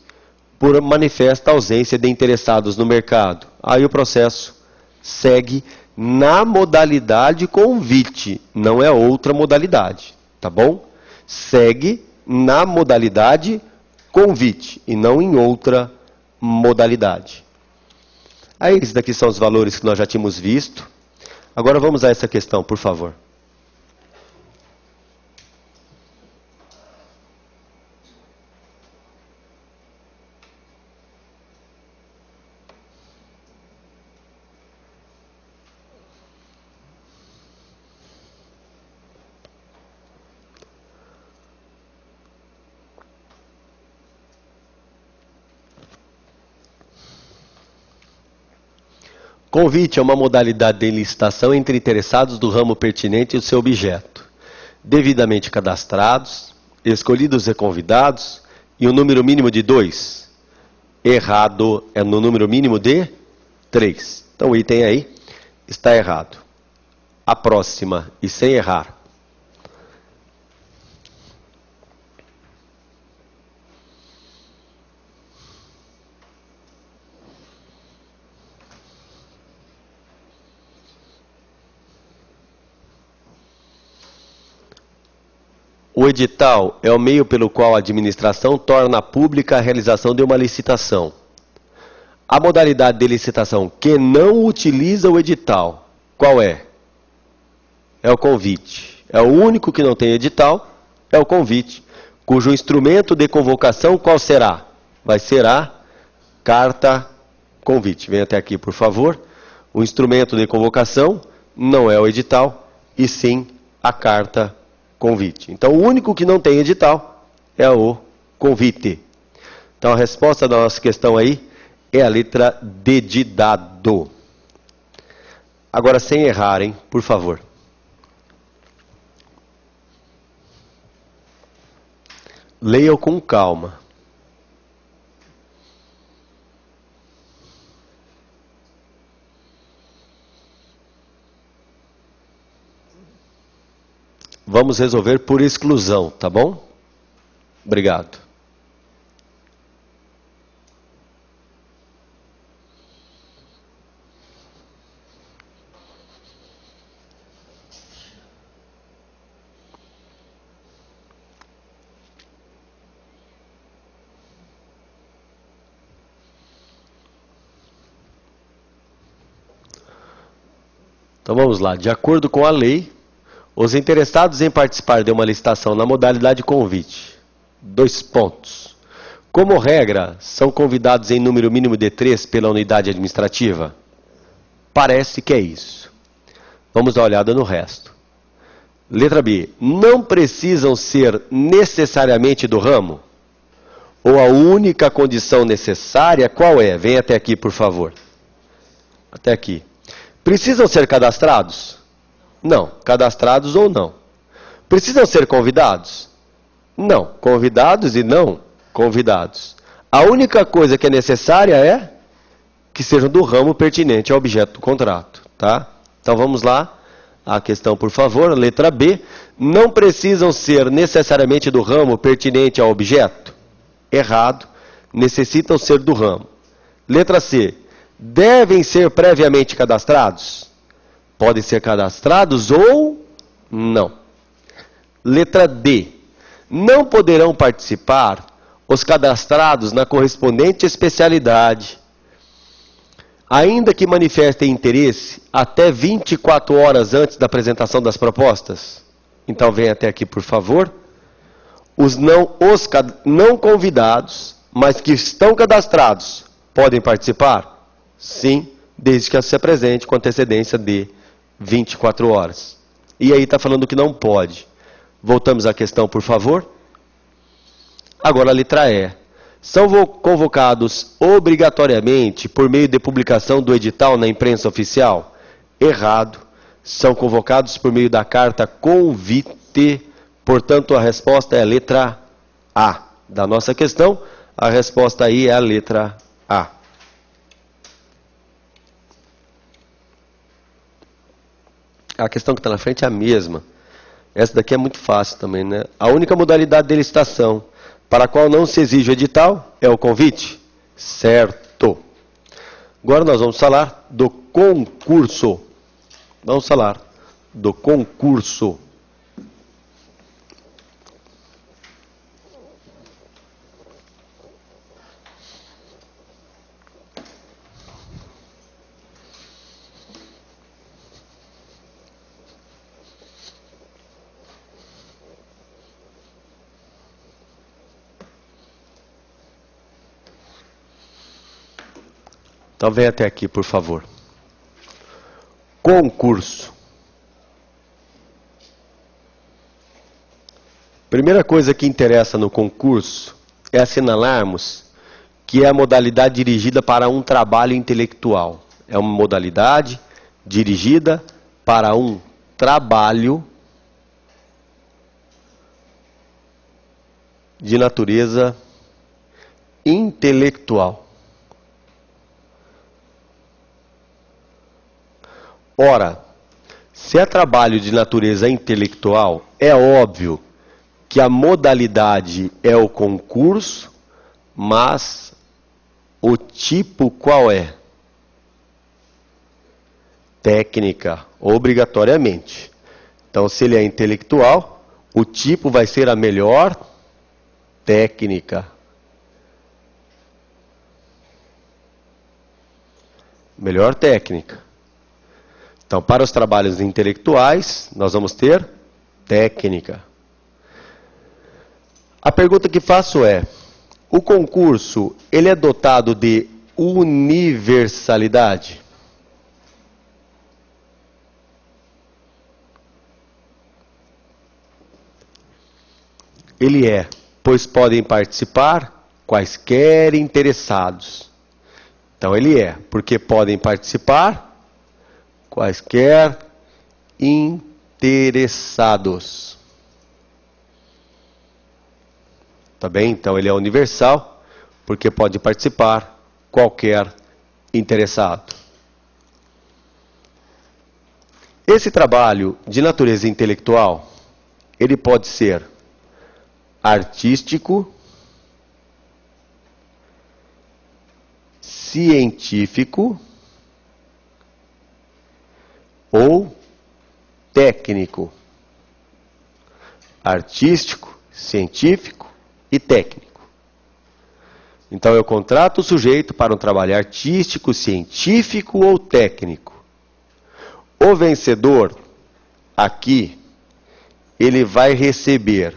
por manifesta ausência de interessados no mercado. Aí o processo segue na modalidade convite, não é outra modalidade, tá bom? Segue na modalidade convite e não em outra modalidade. Aí esses daqui são os valores que nós já tínhamos visto. Agora vamos a essa questão, por favor. Convite é uma modalidade de licitação entre interessados do ramo pertinente e o seu objeto, devidamente cadastrados, escolhidos e convidados, e um número mínimo de 2. Errado é no número mínimo de 3. Então o item aí está errado. A próxima, e sem errar. O edital é o meio pelo qual a administração torna pública a realização de uma licitação. A modalidade de licitação que não utiliza o edital, qual é? É o convite. É o único que não tem edital, é o convite, cujo instrumento de convocação qual será? Vai ser a carta convite. Venha até aqui, por favor. O instrumento de convocação não é o edital, e sim a carta convite. Então, o único que não tem edital é o convite. Então, a resposta da nossa questão aí é a letra D de dado. Agora, sem errar, hein? Por favor. Leiam com calma. Vamos resolver por exclusão, tá bom? Obrigado. Então vamos lá. De acordo com a lei, os interessados em participar de uma licitação na modalidade convite. 2 pontos. Como regra, são convidados em número mínimo de 3 pela unidade administrativa? Parece que é isso. Vamos dar uma olhada no resto. Letra B. Não precisam ser necessariamente do ramo? Ou a única condição necessária qual é? Vem até aqui, por favor. Até aqui. Precisam ser cadastrados? Não. Cadastrados ou não. Precisam ser convidados? Não. Convidados e não convidados. A única coisa que é necessária é que sejam do ramo pertinente ao objeto do contrato. Tá? Então vamos lá. A questão, por favor. Letra B. Não precisam ser necessariamente do ramo pertinente ao objeto? Errado. Necessitam ser do ramo. Letra C. Devem ser previamente cadastrados? Podem ser cadastrados ou não. Letra D. Não poderão participar os cadastrados na correspondente especialidade, ainda que manifestem interesse até 24 horas antes da apresentação das propostas? Então venha até aqui, por favor. Os não convidados, mas que estão cadastrados, podem participar? Sim, desde que se apresente com antecedência de 24 horas. E aí está falando que não pode. Voltamos à questão, por favor. Agora a letra E. São convocados obrigatoriamente por meio de publicação do edital na imprensa oficial? Errado. São convocados por meio da carta convite Portanto, a resposta é a letra A. Da nossa questão, a resposta aí é a letra A. A questão que está na frente é a mesma. Essa daqui é muito fácil também, né? A única modalidade de licitação para a qual não se exige o edital é o convite? Certo. Agora nós vamos falar do concurso. Vamos falar do concurso. Então vem até aqui, por favor. Concurso. Primeira coisa que interessa no concurso é assinalarmos que é a modalidade dirigida para um trabalho intelectual. É uma modalidade dirigida para um trabalho de natureza intelectual. Ora, se é trabalho de natureza intelectual, é óbvio que a modalidade é o concurso, mas o tipo qual é? Técnica, obrigatoriamente. Então, se ele é intelectual, o tipo vai ser a melhor técnica. Melhor técnica. Então, para os trabalhos intelectuais, nós vamos ter técnica. A pergunta que faço é: o concurso, ele é dotado de universalidade? Ele é, pois podem participar quaisquer interessados. Então, ele é, porque podem participar quaisquer interessados. Tá bem? Então ele é universal, porque pode participar qualquer interessado. Esse trabalho de natureza intelectual, ele pode ser artístico, científico ou técnico. Artístico, científico e técnico. Então eu contrato o sujeito para um trabalho artístico, científico ou técnico. O vencedor, aqui, ele vai receber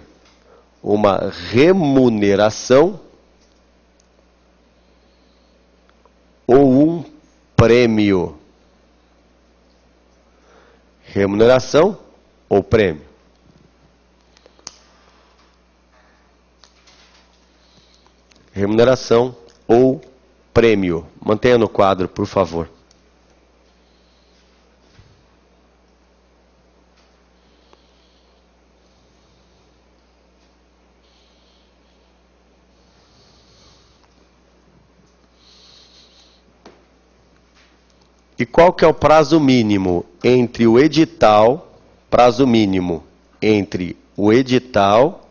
uma remuneração ou um prêmio. Remuneração ou prêmio? Remuneração ou prêmio. Mantenha no quadro, por favor. E qual que é o prazo mínimo entre o edital, prazo mínimo entre o edital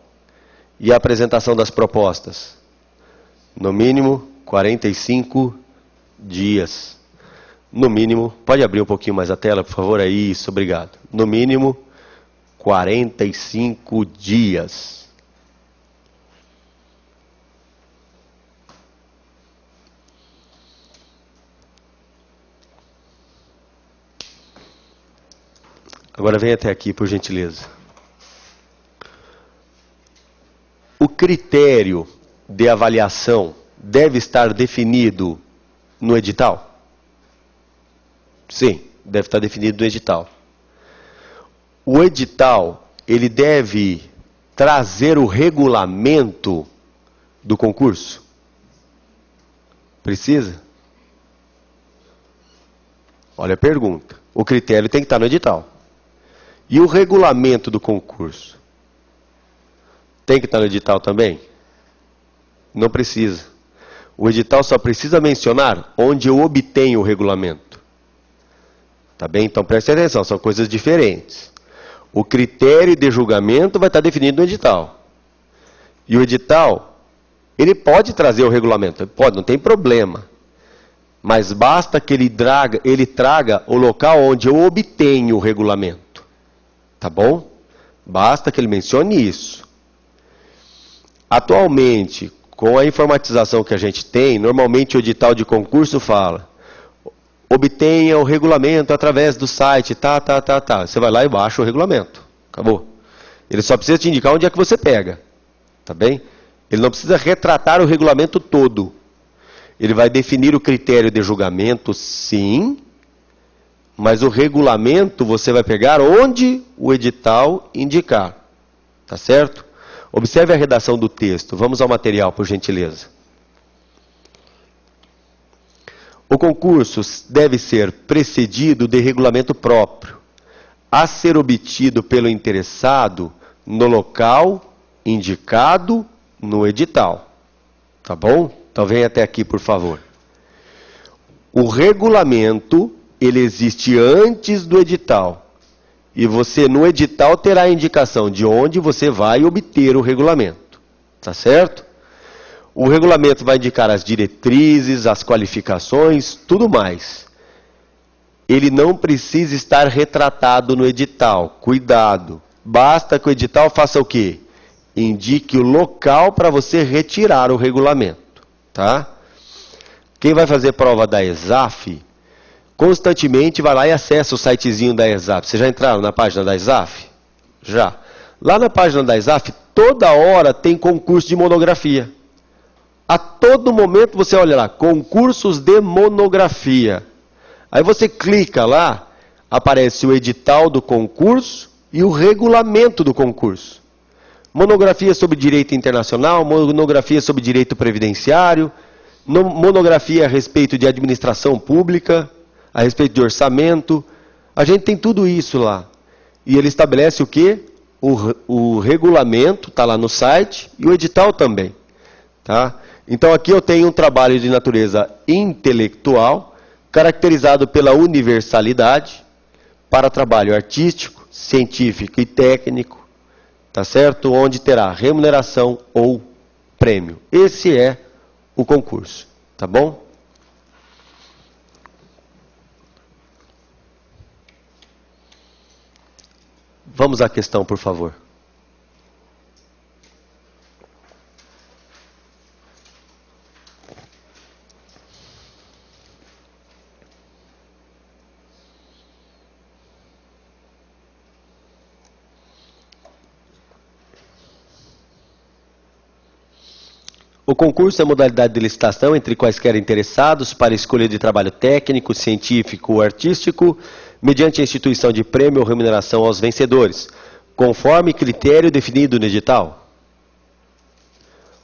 e a apresentação das propostas? No mínimo, 45 dias. No mínimo, pode abrir um pouquinho mais a tela, por favor? É isso, obrigado. No mínimo, 45 dias. Agora vem até aqui, por gentileza. O critério de avaliação deve estar definido no edital? Sim, deve estar definido no edital. O edital, ele deve trazer o regulamento do concurso? Precisa? Olha a pergunta. O critério tem que estar no edital. E o regulamento do concurso? Tem que estar no edital também? Não precisa. O edital só precisa mencionar onde eu obtenho o regulamento. Tá bem? Então preste atenção, são coisas diferentes. O critério de julgamento vai estar definido no edital. E o edital, ele pode trazer o regulamento, pode, não tem problema. Mas basta que ele traga o local onde eu obtenho o regulamento. Tá bom? Basta que ele mencione isso. Atualmente, com a informatização que a gente tem, normalmente o edital de concurso fala: obtenha o regulamento através do site, Você vai lá e baixa o regulamento. Acabou. Ele só precisa te indicar onde é que você pega. Tá bem? Ele não precisa retratar o regulamento todo. Ele vai definir o critério de julgamento, sim, mas o regulamento você vai pegar onde o edital indicar. Tá certo? Observe a redação do texto. Vamos ao material, por gentileza. O concurso deve ser precedido de regulamento próprio, a ser obtido pelo interessado no local indicado no edital. Tá bom? Então venha até aqui, por favor. O regulamento, ele existe antes do edital. E você, no edital, terá a indicação de onde você vai obter o regulamento. Tá certo? O regulamento vai indicar as diretrizes, as qualificações, tudo mais. Ele não precisa estar retratado no edital. Cuidado. Basta que o edital faça o quê? Indique o local para você retirar o regulamento. Tá? Quem vai fazer prova da ESAF, constantemente vai lá e acessa o sitezinho da ESAF. Vocês já entraram na página da ESAF? Já. Lá na página da ESAF, toda hora tem concurso de monografia. A todo momento você olha lá, concursos de monografia. Aí você clica lá, aparece o edital do concurso e o regulamento do concurso. Monografia sobre direito internacional, monografia sobre direito previdenciário, monografia a respeito de administração pública, a respeito de orçamento. A gente tem tudo isso lá. E ele estabelece o quê? O regulamento, está lá no site, e o edital também. Tá? Então aqui eu tenho um trabalho de natureza intelectual, caracterizado pela universalidade, para trabalho artístico, científico e técnico, tá certo? Onde terá remuneração ou prêmio. Esse é o concurso, tá bom? Vamos à questão, por favor. O concurso é a modalidade de licitação entre quaisquer interessados para escolha de trabalho técnico, científico ou artístico, mediante a instituição de prêmio ou remuneração aos vencedores, conforme critério definido no edital.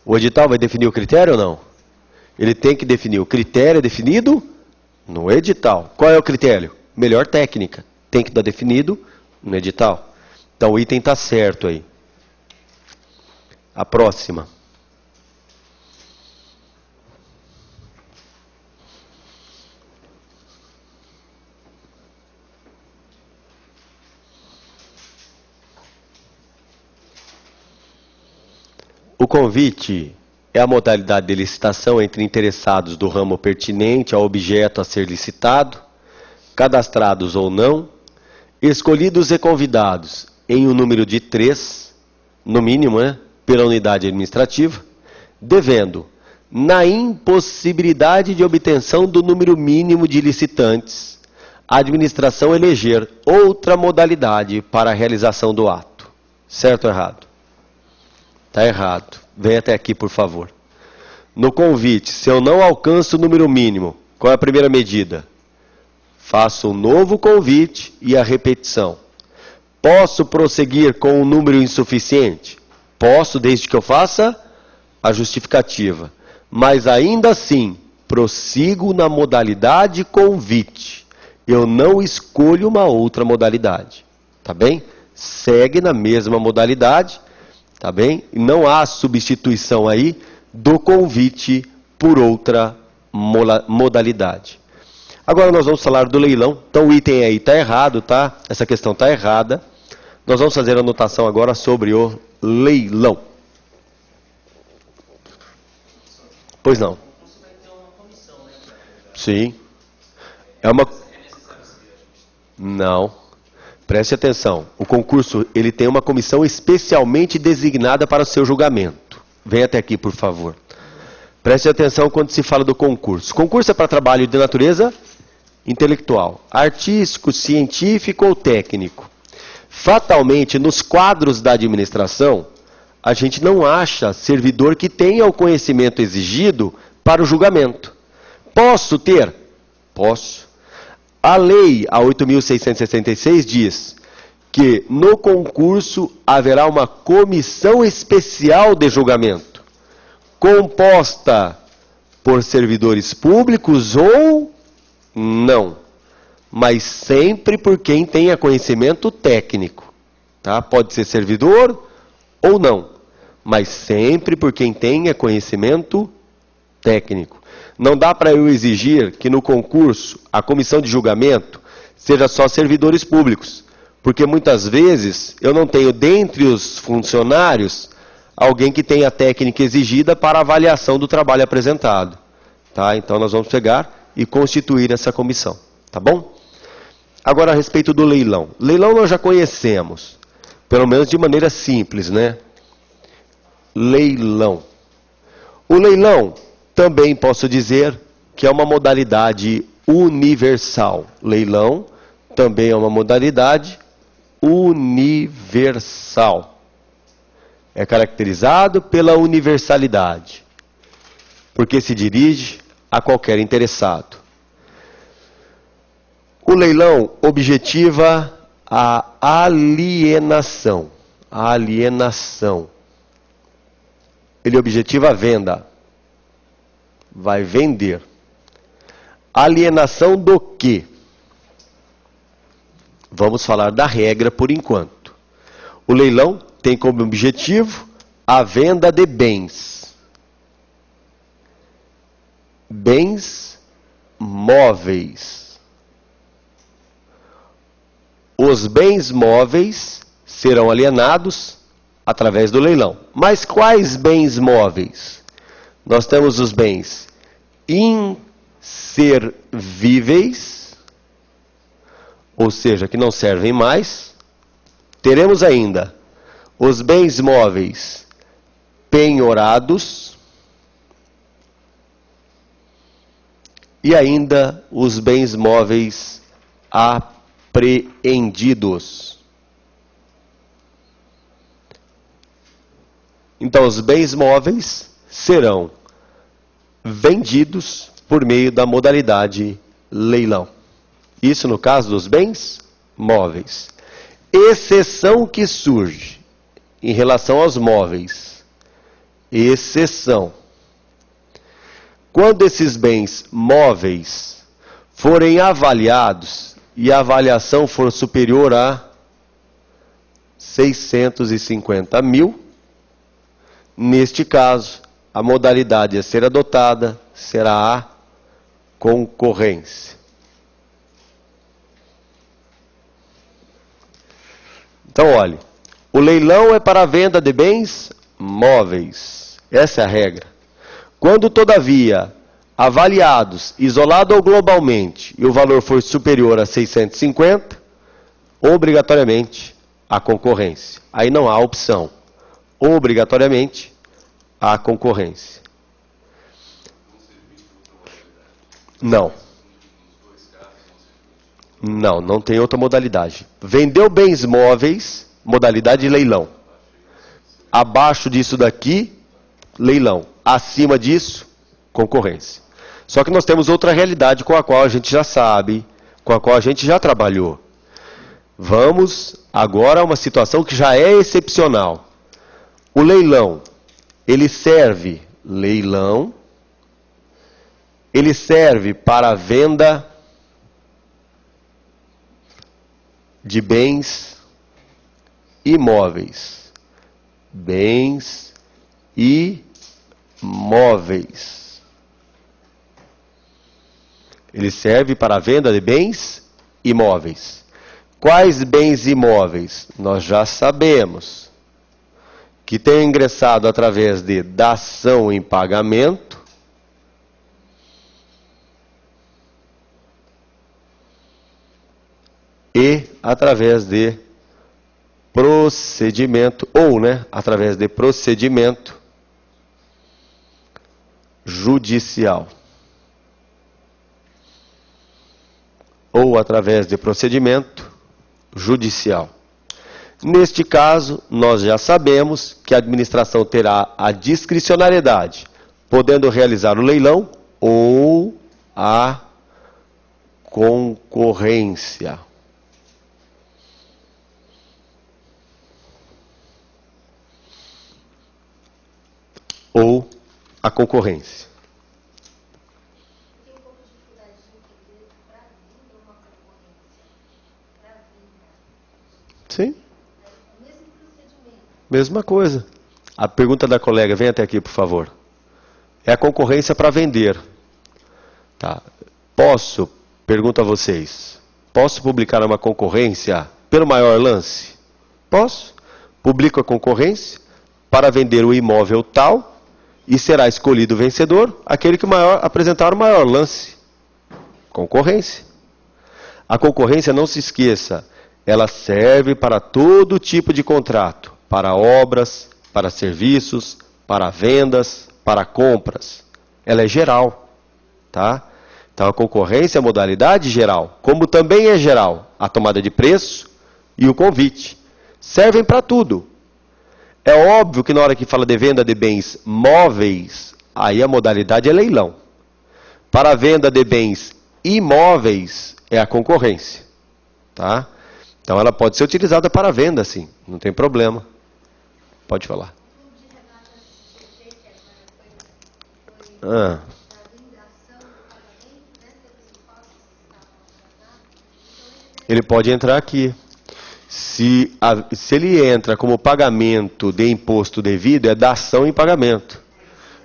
O edital vai definir o critério ou não? Ele tem que definir o critério definido no edital. Qual é o critério? Melhor técnica. Tem que estar definido no edital. Então o item está certo aí. A próxima. O convite é a modalidade de licitação entre interessados do ramo pertinente ao objeto a ser licitado, cadastrados ou não, escolhidos e convidados em um número de 3, no mínimo, pela unidade administrativa, devendo, na impossibilidade de obtenção do número mínimo de licitantes, a administração eleger outra modalidade para a realização do ato. Certo ou errado? Está errado. Vem até aqui, por favor. No convite, se eu não alcanço o número mínimo, qual é a primeira medida? Faço um novo convite e a repetição. Posso prosseguir com um número insuficiente? Posso, desde que eu faça a justificativa. Mas ainda assim, prossigo na modalidade convite. Eu não escolho uma outra modalidade. Tá bem? Segue na mesma modalidade. Tá bem? Não há substituição aí do convite por outra modalidade. Agora nós vamos falar do leilão. Então o item aí está errado, tá? Essa questão está errada. Nós vamos fazer a anotação agora sobre o leilão. Pois não. Sim. É uma... Não. Preste atenção. O concurso, ele tem uma comissão especialmente designada para o seu julgamento. Venha até aqui, por favor. Preste atenção quando se fala do concurso. Concurso é para trabalho de natureza intelectual, artístico, científico ou técnico. Fatalmente, nos quadros da administração, a gente não acha servidor que tenha o conhecimento exigido para o julgamento. Posso ter? Posso. A lei, a 8.666, diz que no concurso haverá uma comissão especial de julgamento, composta por servidores públicos ou não, mas sempre por quem tenha conhecimento técnico. Tá? Pode ser servidor ou não, mas sempre por quem tenha conhecimento técnico. Não dá para eu exigir que no concurso a comissão de julgamento seja só servidores públicos, porque muitas vezes eu não tenho dentre os funcionários alguém que tenha a técnica exigida para a avaliação do trabalho apresentado. Tá? Então nós vamos pegar e constituir essa comissão. Tá bom? Agora a respeito do leilão. Leilão nós já conhecemos, pelo menos de maneira simples, né? Leilão. O leilão também posso dizer que é uma modalidade universal. Leilão também é uma modalidade universal. É caracterizado pela universalidade, porque se dirige a qualquer interessado. O leilão objetiva a alienação. A alienação. Ele objetiva a venda. Vai vender. Alienação do quê? Vamos falar da regra por enquanto. O leilão tem como objetivo a venda de bens. Bens móveis. Os bens móveis serão alienados através do leilão. Mas quais bens móveis? Nós temos os bens inservíveis, ou seja, que não servem mais. Teremos ainda os bens móveis penhorados e ainda os bens móveis apreendidos. Então, os bens móveis serão vendidos por meio da modalidade leilão. Isso no caso dos bens móveis. Exceção que surge em relação aos móveis. Exceção. Quando esses bens móveis forem avaliados e a avaliação for superior a 650 mil, neste caso, a modalidade a ser adotada será a concorrência. Então, olhe, o leilão é para a venda de bens móveis. Essa é a regra. Quando, todavia, avaliados, isolado ou globalmente, e o valor for superior a 650, obrigatoriamente a concorrência. Aí não há opção. Obrigatoriamente a concorrência. Não. Não tem outra modalidade. Vendeu bens móveis, modalidade de leilão. Abaixo disso daqui, leilão. Acima disso, concorrência. Só que nós temos outra realidade com a qual a gente já sabe, com a qual a gente já trabalhou. Vamos agora a uma situação que já é excepcional. O leilão, ele serve, leilão, ele serve para a venda de bens imóveis. bens imóveis. Ele serve para a venda de bens imóveis. Quais bens imóveis? Nós já sabemos que tem ingressado através de dação em pagamento e através de procedimento, através de procedimento judicial. Ou através de procedimento judicial. Neste caso, nós já sabemos que a administração terá a discricionariedade, podendo realizar o leilão ou a concorrência. Ou a concorrência. Tem um pouco de dificuldade de entender para venda uma concorrência. Para venda. Sim. É o mesmo procedimento. Mesma coisa. A pergunta da colega, vem até aqui, por favor. É a concorrência para vender. Tá. Pergunto a vocês, posso publicar uma concorrência pelo maior lance? Posso. Publico a concorrência para vender o imóvel tal e será escolhido o vencedor, aquele que apresentar o maior lance. Concorrência. A concorrência, não se esqueça, ela serve para todo tipo de contrato, para obras, para serviços, para vendas, para compras. Ela é geral, tá? Então a concorrência é a modalidade geral, como também é geral a tomada de preço e o convite. Servem para tudo. É óbvio que na hora que fala de venda de bens móveis, aí a modalidade é leilão. Para a venda de bens imóveis é a concorrência, tá? Então ela pode ser utilizada para venda, sim, não tem problema. Pode falar. Ele pode entrar aqui. Se ele entra como pagamento de imposto devido, é dação em pagamento.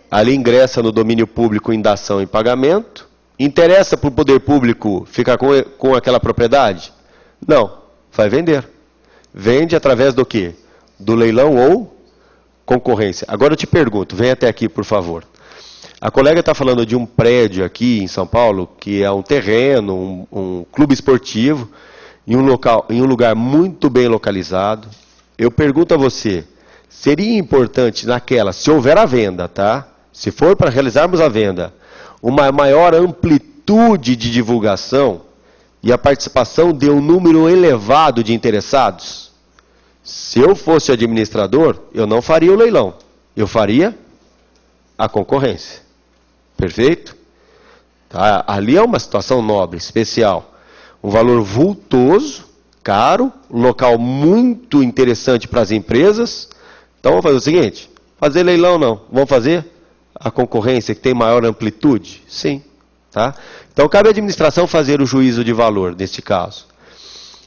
Ali ingressa no domínio público em dação em pagamento. Interessa para o poder público ficar com aquela propriedade? Não, vai vender. Vende através do quê? Do leilão ou concorrência. Agora eu te pergunto, vem até aqui, por favor. A colega está falando de um prédio aqui em São Paulo, que é um terreno, um clube esportivo, em um lugar muito bem localizado. Eu pergunto a você, seria importante naquela, se houver a venda, tá? Se for para realizarmos a venda, uma maior amplitude de divulgação e a participação de um número elevado de interessados? Se eu fosse administrador, eu não faria o leilão, eu faria a concorrência. Perfeito? Tá? Ali é uma situação nobre, especial. Um valor vultoso, caro, um local muito interessante para as empresas. Então vamos fazer o seguinte, fazer leilão não, vamos fazer a concorrência que tem maior amplitude? Sim. Tá? Então cabe à administração fazer o juízo de valor neste caso.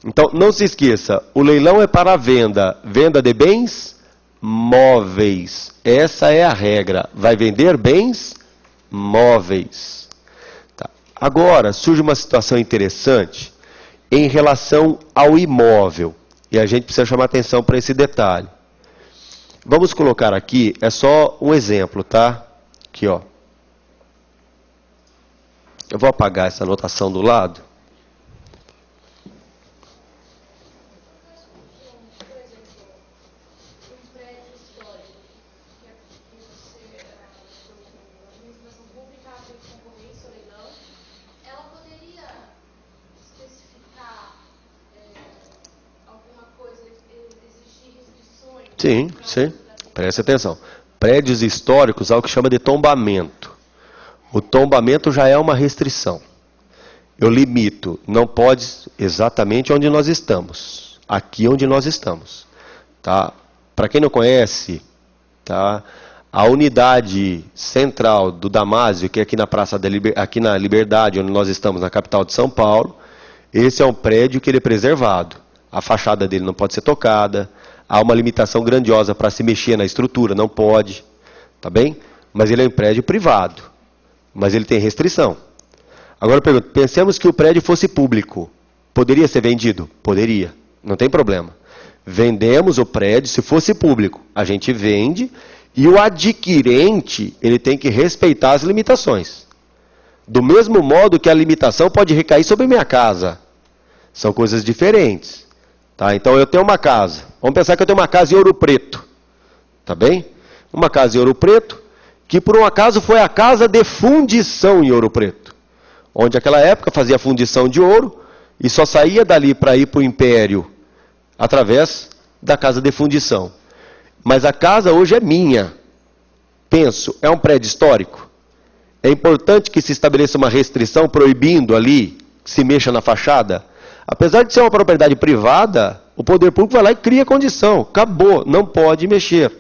Então não se esqueça, o leilão é para a venda de bens móveis. Essa é a regra, vai vender bens móveis. Agora, surge uma situação interessante em relação ao imóvel. E a gente precisa chamar atenção para esse detalhe. Vamos colocar aqui, é só um exemplo, tá? Aqui, ó. Eu vou apagar essa anotação do lado. Sim, sim. Preste atenção. Prédios históricos há o que chama de tombamento. O tombamento já é uma restrição. Eu limito, não pode exatamente onde nós estamos. Aqui onde nós estamos. Tá? Para quem não conhece, tá? A unidade central do Damásio, que é aqui na Praça aqui na Liberdade, onde nós estamos, na capital de São Paulo, esse é um prédio que ele é preservado. A fachada dele não pode ser tocada. há uma limitação grandiosa para se mexer na estrutura, não pode, tá bem? Mas ele é um prédio privado, mas ele tem restrição. Agora eu pergunto, pensemos que o prédio fosse público, poderia ser vendido? Poderia, não tem problema. Vendemos o prédio, se fosse público, a gente vende, e o adquirente, ele tem que respeitar as limitações. Do mesmo modo que a limitação pode recair sobre minha casa. São coisas diferentes. Tá? Então eu tenho uma casa. Vamos pensar que eu tenho uma casa em Ouro Preto. Tá bem? Uma casa em Ouro Preto, que por um acaso foi a casa de fundição em Ouro Preto. Onde naquela época fazia fundição de ouro e só saía dali para ir para o Império através da casa de fundição. Mas a casa hoje é minha. Penso, é um prédio histórico? É importante que se estabeleça uma restrição proibindo ali que se mexa na fachada? Apesar de ser uma propriedade privada, o poder público vai lá e cria condição. Acabou, não pode mexer.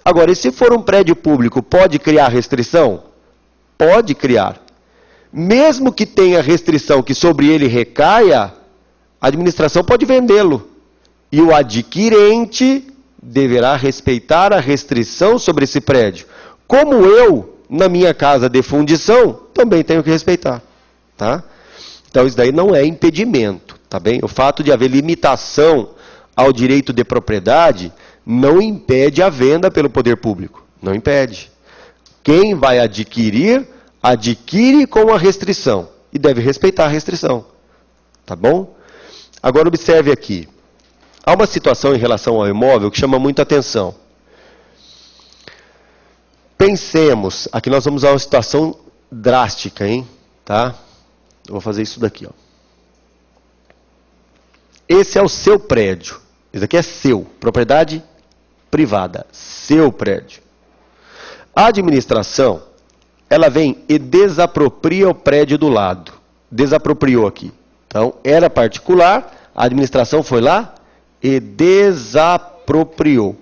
Agora, e se for um prédio público, pode criar restrição? Pode criar. Mesmo que tenha restrição que sobre ele recaia, a administração pode vendê-lo. E o adquirente deverá respeitar a restrição sobre esse prédio. Como eu, na minha casa de fundição, também tenho que respeitar. Tá? Então, isso daí não é impedimento. Tá bem? O fato de haver limitação ao direito de propriedade não impede a venda pelo poder público. Não impede. Quem vai adquirir, adquire com a restrição. E deve respeitar a restrição. Tá bom? Agora observe aqui. Há uma situação em relação ao imóvel que chama muita atenção. Pensemos, aqui nós vamos a uma situação drástica, hein? Tá? Eu vou fazer isso daqui, ó. Esse é o seu prédio. Esse aqui é seu, propriedade privada, seu prédio. A administração, ela vem e desapropria o prédio do lado. Desapropriou aqui. Então, era particular, a administração foi lá e desapropriou.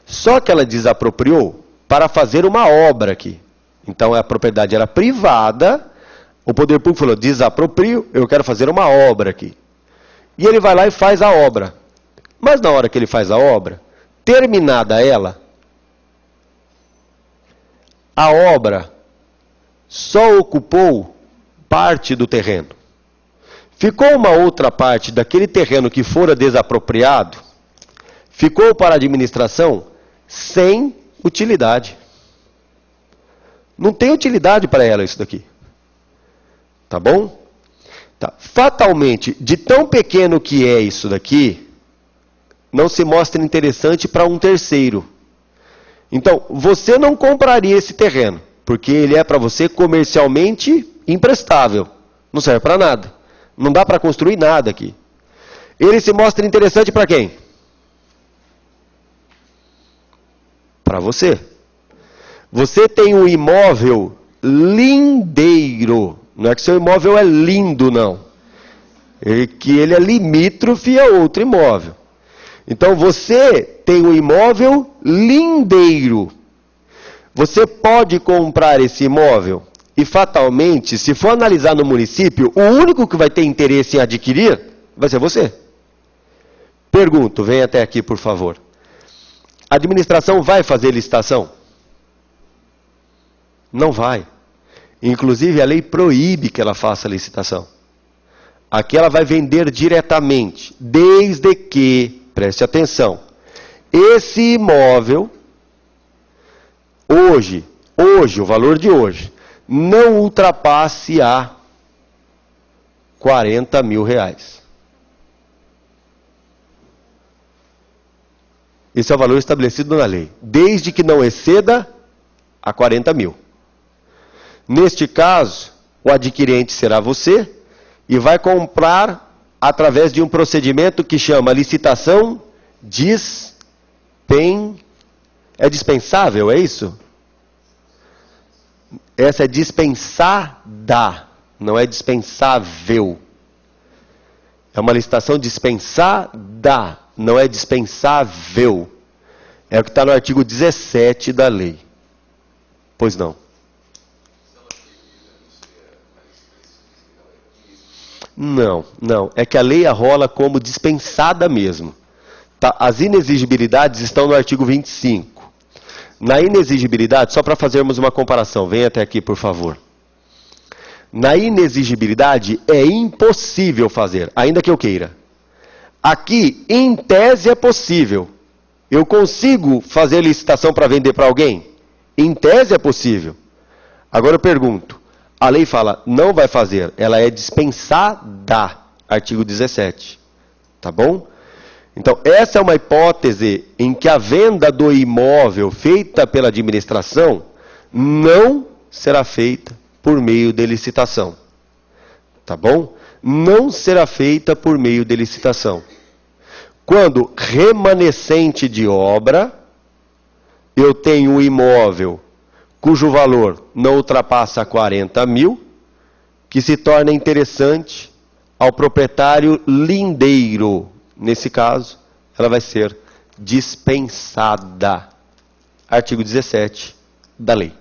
Só que ela desapropriou para fazer uma obra aqui. Então, a propriedade era privada, o poder público falou, desaproprio, eu quero fazer uma obra aqui. E ele vai lá e faz a obra. Mas na hora que ele faz a obra, terminada ela, a obra só ocupou parte do terreno. Ficou uma outra parte daquele terreno que fora desapropriado, ficou para a administração sem utilidade. Não tem utilidade para ela isso daqui. Tá bom? Tá. Fatalmente, de tão pequeno que é isso daqui, não se mostra interessante para um terceiro. Então, você não compraria esse terreno, porque ele é para você comercialmente imprestável. Não serve para nada. Não dá para construir nada aqui. Ele se mostra interessante para quem? Para você. Você tem um imóvel lindeiro. Não é que seu imóvel é lindo, não. É que ele é limítrofe a outro imóvel. Então você tem um imóvel lindeiro. Você pode comprar esse imóvel e fatalmente, se for analisar no município, o único que vai ter interesse em adquirir vai ser você. Pergunto, vem até aqui, por favor. A administração vai fazer licitação? Não vai. Inclusive, a lei proíbe que ela faça licitação. Aqui ela vai vender diretamente, desde que, preste atenção, esse imóvel, hoje, o valor de hoje, não ultrapasse a R$40 mil. Esse é o valor estabelecido na lei, desde que não exceda a 40 mil. Neste caso, o adquirente será você e vai comprar através de um procedimento que chama licitação É dispensável, é isso? Essa é dispensada, não é dispensável. É uma licitação dispensada, não é dispensável. É o que está no artigo 17 da lei. Pois não. Não. É que a lei rola como dispensada mesmo. Tá? As inexigibilidades estão no artigo 25. Na inexigibilidade, só para fazermos uma comparação, vem até aqui, por favor. Na inexigibilidade é impossível fazer, ainda que eu queira. Aqui, em tese, é possível. Eu consigo fazer licitação para vender para alguém? Em tese é possível. Agora eu pergunto, a lei fala, não vai fazer, ela é dispensada, artigo 17. Tá bom? Então, essa é uma hipótese em que a venda do imóvel feita pela administração não será feita por meio de licitação. Tá bom? Não será feita por meio de licitação. Quando remanescente de obra, eu tenho um imóvel cujo valor não ultrapassa 40 mil, que se torna interessante ao proprietário lindeiro. Nesse caso, ela vai ser dispensada. Artigo 17 da lei.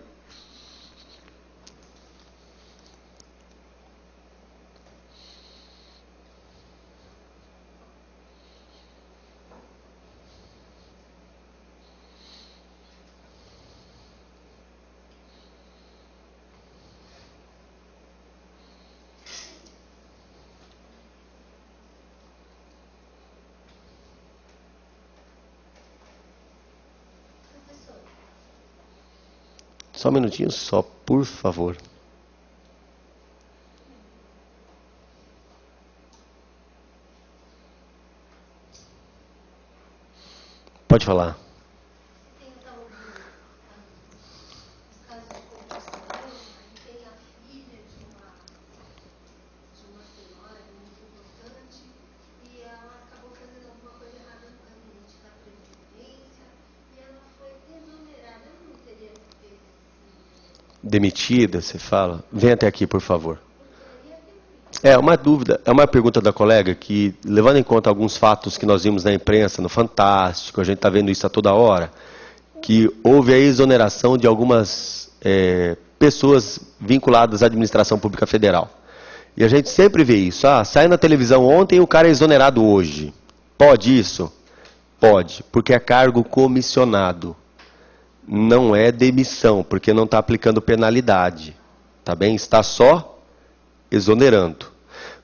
Só um minutinho, só, por favor. Pode falar. Demitida, você fala? Vem até aqui, por favor. É uma dúvida, é uma pergunta da colega que, levando em conta alguns fatos que nós vimos na imprensa, no Fantástico, a gente está vendo isso a toda hora, que houve a exoneração de algumas pessoas vinculadas à administração pública federal. E a gente sempre vê isso. Sai na televisão ontem e o cara é exonerado hoje. Pode isso? Pode, porque é cargo comissionado. Não é demissão, porque não está aplicando penalidade. Tá bem? Está só exonerando.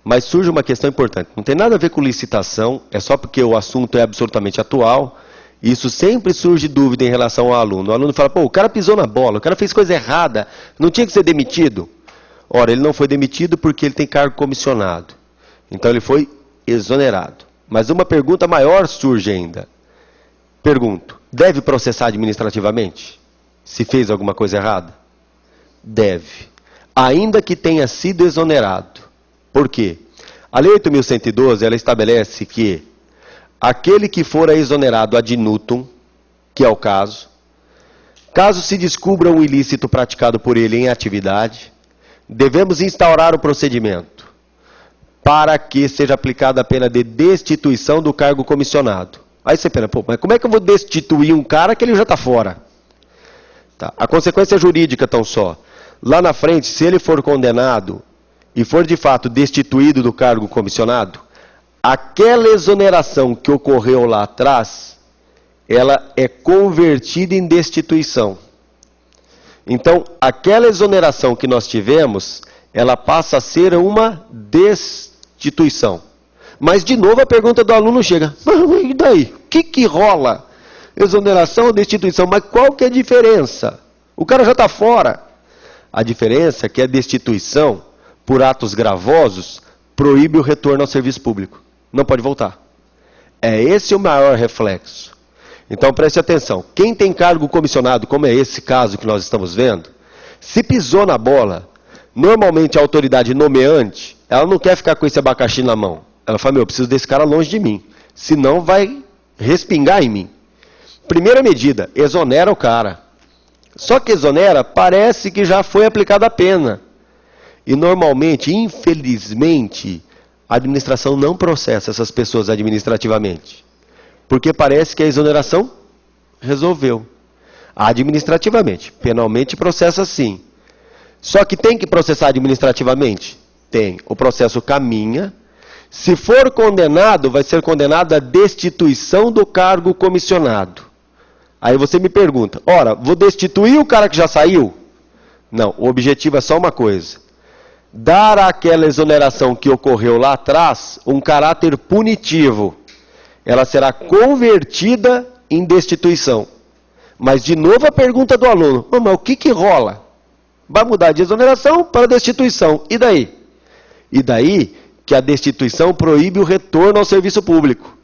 Mas surge uma questão importante. Não tem nada a ver com licitação, é só porque o assunto é absolutamente atual. E isso sempre surge dúvida em relação ao aluno. O aluno fala, pô, o cara pisou na bola, o cara fez coisa errada, não tinha que ser demitido? Ora, ele não foi demitido porque ele tem cargo comissionado. Então ele foi exonerado. Mas uma pergunta maior surge ainda. Pergunto, deve processar administrativamente? Se fez alguma coisa errada? Deve. Ainda que tenha sido exonerado. Por quê? A Lei 8.112, ela estabelece que aquele que for exonerado ad nutum, que é o caso se descubra um ilícito praticado por ele em atividade, devemos instaurar o procedimento para que seja aplicada a pena de destituição do cargo comissionado. Aí você pensa, pô, mas como é que eu vou destituir um cara que ele já está fora? Tá. A consequência jurídica tão só. Lá na frente, se ele for condenado e for de fato destituído do cargo comissionado, aquela exoneração que ocorreu lá atrás, ela é convertida em destituição. Então, aquela exoneração que nós tivemos, ela passa a ser uma destituição. Mas, de novo, a pergunta do aluno chega, e daí? O que rola? Exoneração ou destituição? Mas qual que é a diferença? O cara já está fora. A diferença é que a destituição, por atos gravosos, proíbe o retorno ao serviço público. Não pode voltar. É esse o maior reflexo. Então, preste atenção. Quem tem cargo comissionado, como é esse caso que nós estamos vendo, se pisou na bola, normalmente a autoridade nomeante, ela não quer ficar com esse abacaxi na mão. Ela fala, eu preciso desse cara longe de mim, senão vai respingar em mim. Primeira medida, exonera o cara. Só que exonera, parece que já foi aplicada a pena. E normalmente, infelizmente, a administração não processa essas pessoas administrativamente. Porque parece que a exoneração resolveu. Administrativamente, penalmente processa sim. Só que tem que processar administrativamente? Tem. O processo caminha. Se for condenado, vai ser condenado à destituição do cargo comissionado. Aí você me pergunta, ora, vou destituir o cara que já saiu? Não, o objetivo é só uma coisa. Dar àquela exoneração que ocorreu lá atrás um caráter punitivo. Ela será convertida em destituição. Mas, de novo, a pergunta do aluno, mas o que rola? Vai mudar de exoneração para destituição. E daí? E daí que a destituição proíbe o retorno ao serviço público.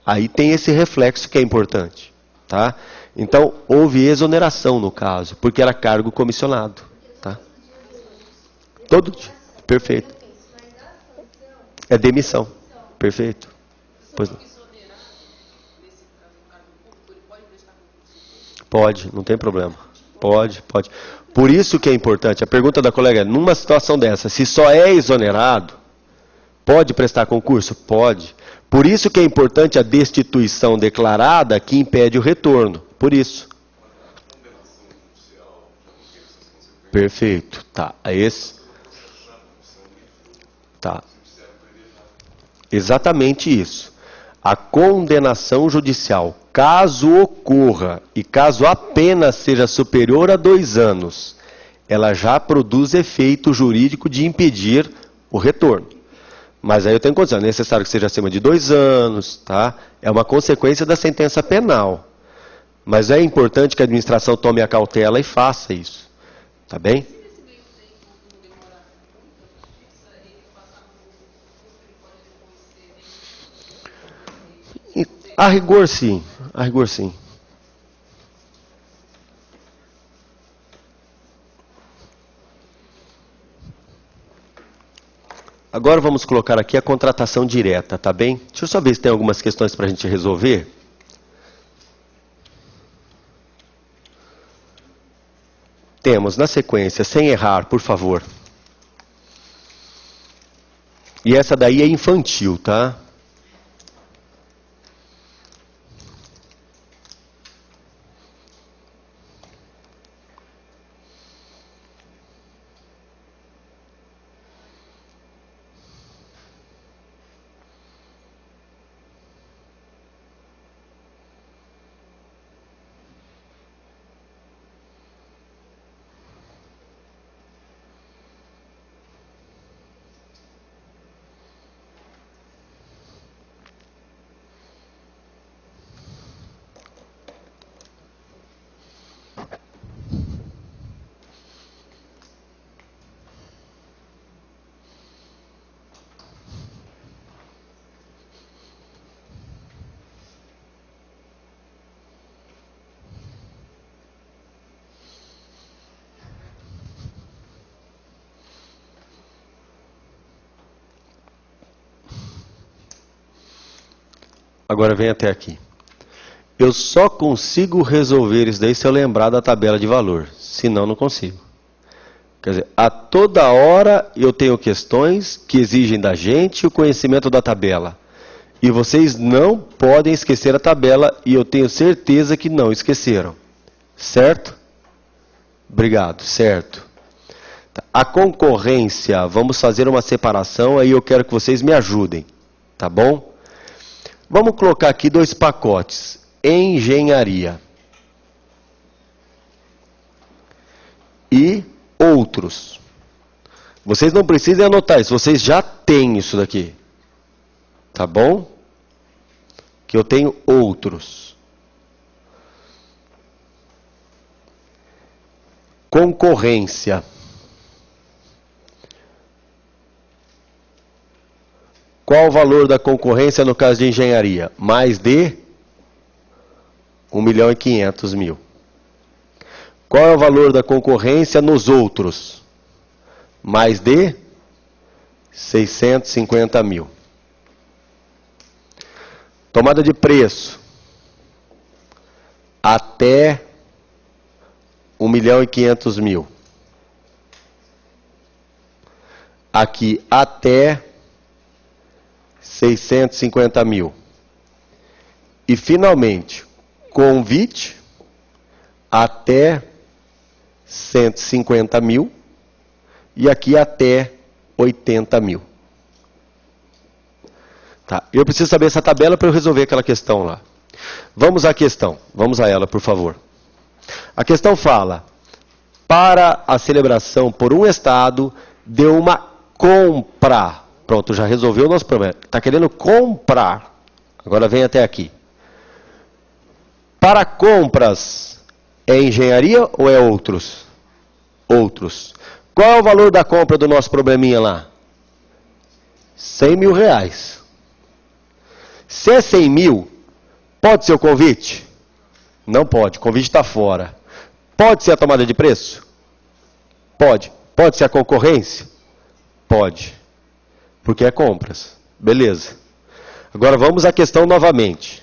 Aí tem esse reflexo que é importante. Tá? Então, houve exoneração no caso, porque era cargo comissionado. Tá? Todo dia. Perfeito. É demissão. Perfeito. Pois não. Pode, não tem problema. Pode. Por isso que é importante, a pergunta da colega é, numa situação dessa, se só é exonerado, pode prestar concurso? Pode. Por isso que é importante a destituição declarada que impede o retorno. Por isso. Perfeito. Tá. Tá. Exatamente isso. A condenação judicial, caso ocorra e caso a pena seja superior a 2 anos, ela já produz efeito jurídico de impedir o retorno. Mas aí eu tenho condição, é necessário que seja acima de 2 anos, tá? É uma consequência da sentença penal. Mas é importante que a administração tome a cautela e faça isso. Tá bem? A rigor, sim. A rigor, sim. Agora vamos colocar aqui a contratação direta, tá bem? Deixa eu só ver se tem algumas questões para a gente resolver. Temos, na sequência, sem errar, por favor. E essa daí é infantil, tá? Agora vem até aqui. Eu só consigo resolver isso daí se eu lembrar da tabela de valor. Senão, não consigo. Quer dizer, a toda hora eu tenho questões que exigem da gente o conhecimento da tabela. E vocês não podem esquecer a tabela e eu tenho certeza que não esqueceram. Certo? Obrigado, certo. A concorrência, vamos fazer uma separação, aí eu quero que vocês me ajudem. Tá bom? Vamos colocar aqui 2 pacotes. Engenharia. E outros. Vocês não precisam anotar isso, vocês já têm isso daqui. Tá bom? Que eu tenho outros. Concorrência. Qual o valor da concorrência no caso de engenharia? Mais de 1.500.000. Qual é o valor da concorrência nos outros? Mais de 650.000. Tomada de preço. Até 1.500.000. Aqui até 650.000. E finalmente, convite até 150.000 e aqui até 80 mil. Tá. Eu preciso saber essa tabela para eu resolver aquela questão lá. Vamos à questão. Vamos a ela, por favor. A questão fala: para a celebração por um estado de uma compra. Pronto, já resolveu o nosso problema. Está querendo comprar. Agora vem até aqui. Para compras, é engenharia ou é outros? Outros. Qual é o valor da compra do nosso probleminha lá? 100 mil reais. Se é 100 mil, pode ser o convite? Não pode, o convite está fora. Pode ser a tomada de preço? Pode. Pode ser a concorrência? Pode. Porque é compras. Beleza. Agora vamos à questão novamente.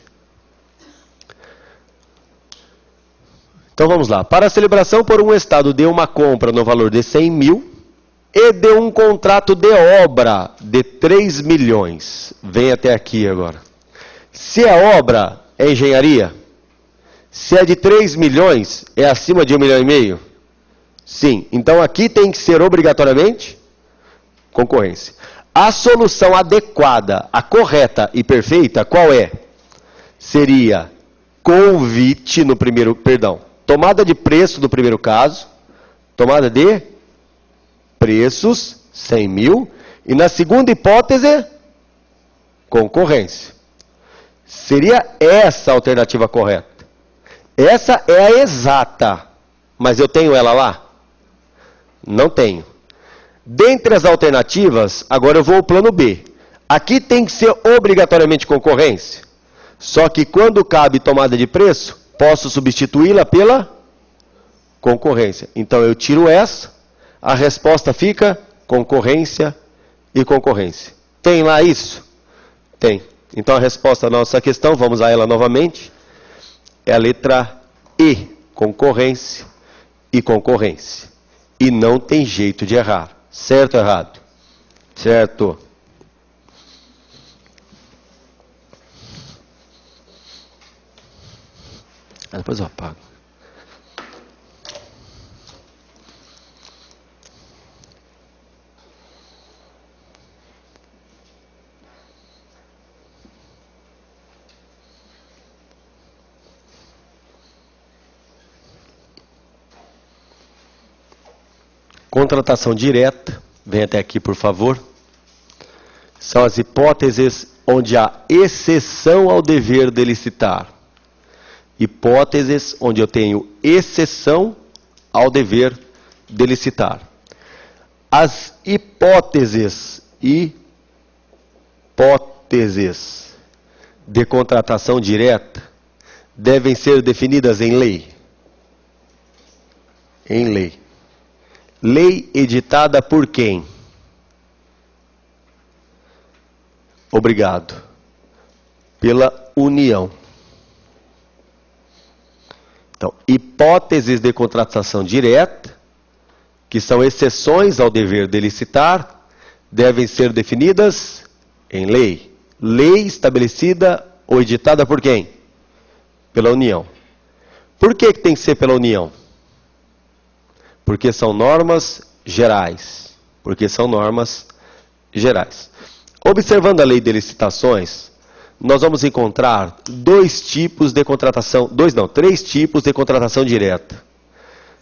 Então vamos lá. Para a celebração por um estado de uma compra no valor de 100 mil e de um contrato de obra de 3 milhões. Vem até aqui agora. Se é obra, é engenharia? Se é de 3 milhões, é acima de 1,5 milhão? Sim. Então aqui tem que ser obrigatoriamente concorrência. A solução adequada, a correta e perfeita, qual é? Seria convite no primeiro, tomada de preço do primeiro caso, tomada de preços, 100 mil, e na segunda hipótese, concorrência. Seria essa a alternativa correta. Essa é a exata, mas eu tenho ela lá? Não tenho. Dentre as alternativas, agora eu vou ao plano B. Aqui tem que ser obrigatoriamente concorrência. Só que quando cabe tomada de preço, posso substituí-la pela concorrência. Então eu tiro essa, a resposta fica concorrência e concorrência. Tem lá isso? Tem. Então a resposta da nossa questão, vamos a ela novamente, é a letra E, concorrência e concorrência. E não tem jeito de errar. Certo ou errado? Certo. Depois eu apago. Contratação direta, vem até aqui, por favor. São as hipóteses onde há exceção ao dever de licitar. Hipóteses onde eu tenho exceção ao dever de licitar. As hipóteses de contratação direta devem ser definidas em lei. Em lei. Lei editada por quem? Obrigado. Pela União. Então, hipóteses de contratação direta, que são exceções ao dever de licitar, devem ser definidas em lei. Lei estabelecida ou editada por quem? Pela União. Por que tem que ser pela União? Porque são normas gerais. Porque são normas gerais. Observando a lei de licitações, nós vamos encontrar três tipos de contratação direta.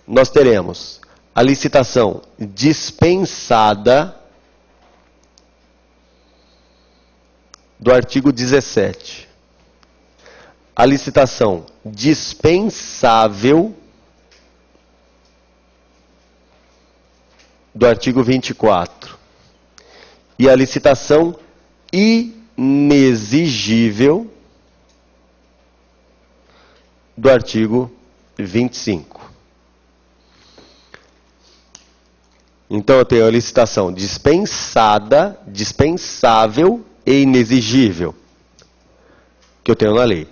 Nós teremos a licitação dispensada do artigo 17. A licitação dispensável do artigo 24. E a licitação inexigível do artigo 25. Então eu tenho a licitação dispensada, dispensável e inexigível, que eu tenho na lei.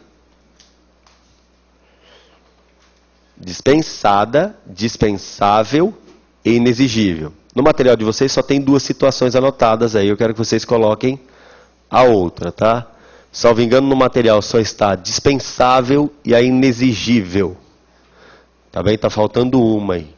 Dispensada, dispensável e inexigível. No material de vocês só tem duas situações anotadas aí, eu quero que vocês coloquem a outra, tá? Salvo engano, no material só está dispensável e a inexigível. Tá bem? Tá faltando uma aí.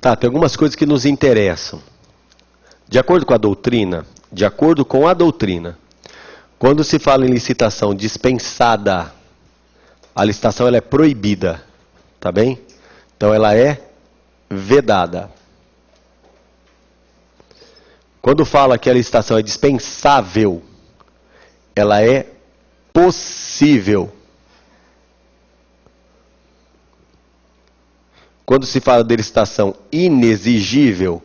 Tá, tem algumas coisas que nos interessam. De acordo com a doutrina, quando se fala em licitação dispensada, a licitação ela é proibida, tá bem? Então ela é vedada. Quando fala que a licitação é dispensável, ela é possível. Quando se fala de licitação inexigível,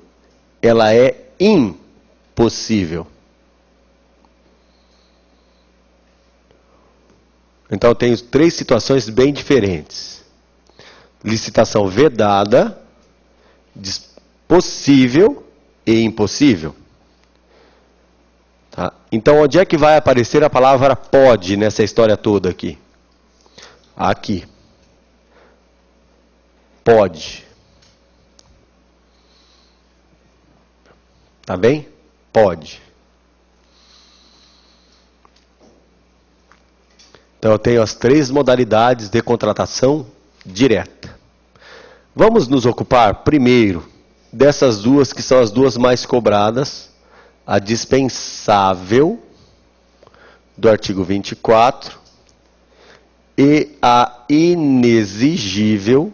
ela é impossível. Então, tem 3 situações bem diferentes. Licitação vedada, possível e impossível. Tá? Então, onde é que vai aparecer a palavra pode nessa história toda aqui? Aqui. Pode. Tá bem? Pode. Então eu tenho as 3 modalidades de contratação direta. Vamos nos ocupar primeiro dessas 2 que são as 2 mais cobradas. A dispensável, do artigo 24, e a inexigível,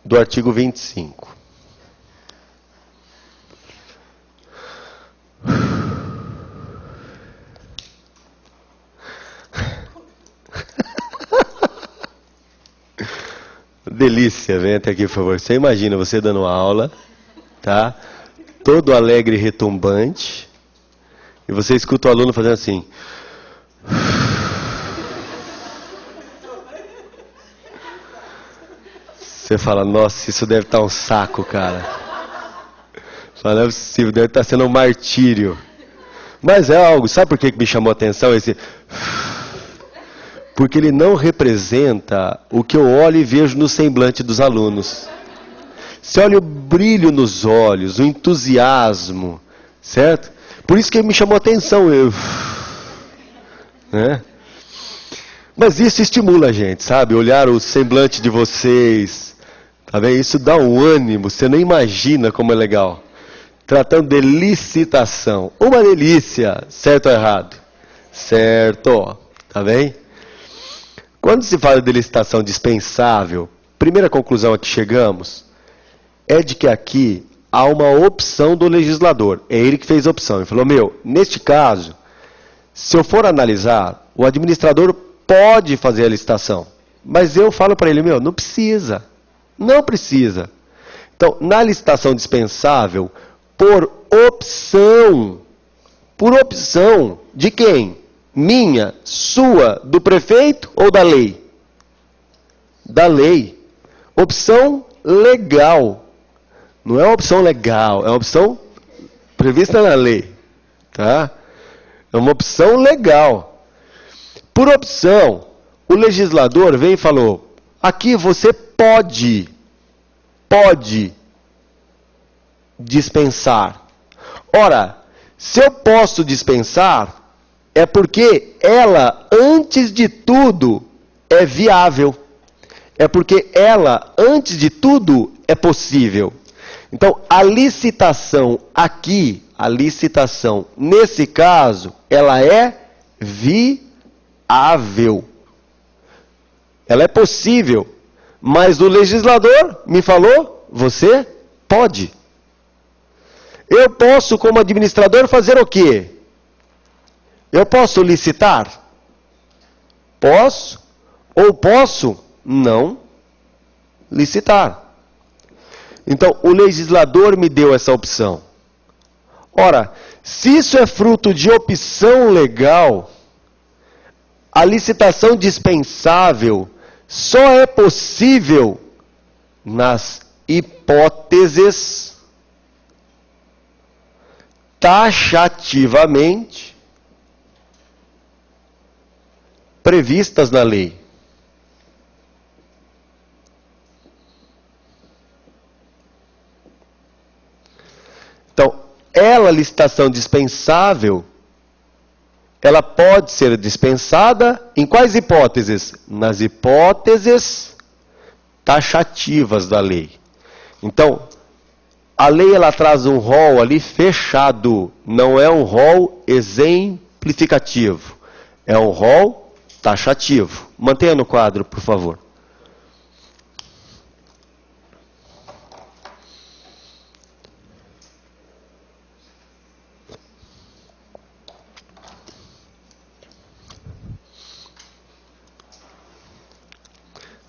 do artigo 25. Delícia, vem até aqui, por favor. Você imagina você dando aula, tá? Todo alegre e retumbante, e você escuta o aluno fazendo assim. Você fala, nossa, isso deve estar um saco, cara. Fala, não é possível, deve estar sendo um martírio. Mas é algo, sabe por que me chamou a atenção esse... Porque ele não representa o que eu olho e vejo no semblante dos alunos. Você olha o brilho nos olhos, o entusiasmo, certo? Por isso que me chamou a atenção. Né? Mas isso estimula a gente, sabe? Olhar o semblante de vocês, tá vendo? Isso dá um ânimo, você nem imagina como é legal. Tratando de licitação. Uma delícia, certo ou errado? Certo, tá bem? Quando se fala de licitação dispensável, primeira conclusão a que chegamos é de que aqui há uma opção do legislador. É ele que fez a opção. Ele falou, neste caso, se eu for analisar, o administrador pode fazer a licitação. Mas eu falo para ele, não precisa. Não precisa. Então, na licitação dispensável, por opção de quem? Minha, sua, do prefeito ou da lei? Da lei. Opção legal. Não é uma opção legal, é uma opção prevista na lei. Tá? É uma opção legal. Por opção, o legislador veio e falou, aqui você pode dispensar. Ora, se eu posso dispensar, é porque ela, antes de tudo, é viável. É porque ela, antes de tudo, é possível. Então, a licitação aqui, nesse caso, ela é viável. Ela é possível. Mas o legislador me falou, você pode. Eu posso, como administrador, fazer o quê? Eu posso licitar? Posso? Ou posso não licitar? Então, o legislador me deu essa opção. Ora, se isso é fruto de opção legal, a licitação dispensável só é possível nas hipóteses taxativamente previstas na lei. Então, licitação dispensável, ela pode ser dispensada em quais hipóteses? Nas hipóteses taxativas da lei. Então, a lei ela traz um rol ali fechado, não é um rol exemplificativo, é um rol taxativo. Mantenha no quadro, por favor.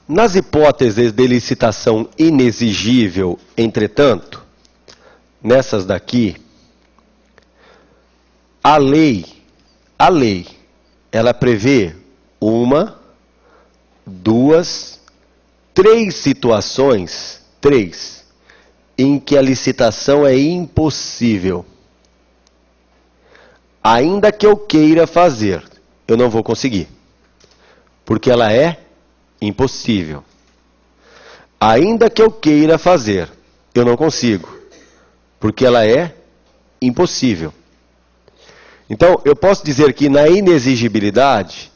Nas hipóteses de licitação inexigível, entretanto, nessas daqui, a lei, ela prevê 1, 2, 3 situações, em que a licitação é impossível. Ainda que eu queira fazer, eu não vou conseguir, porque ela é impossível. Ainda que eu queira fazer, eu não consigo, porque ela é impossível. Então, eu posso dizer que na inexigibilidade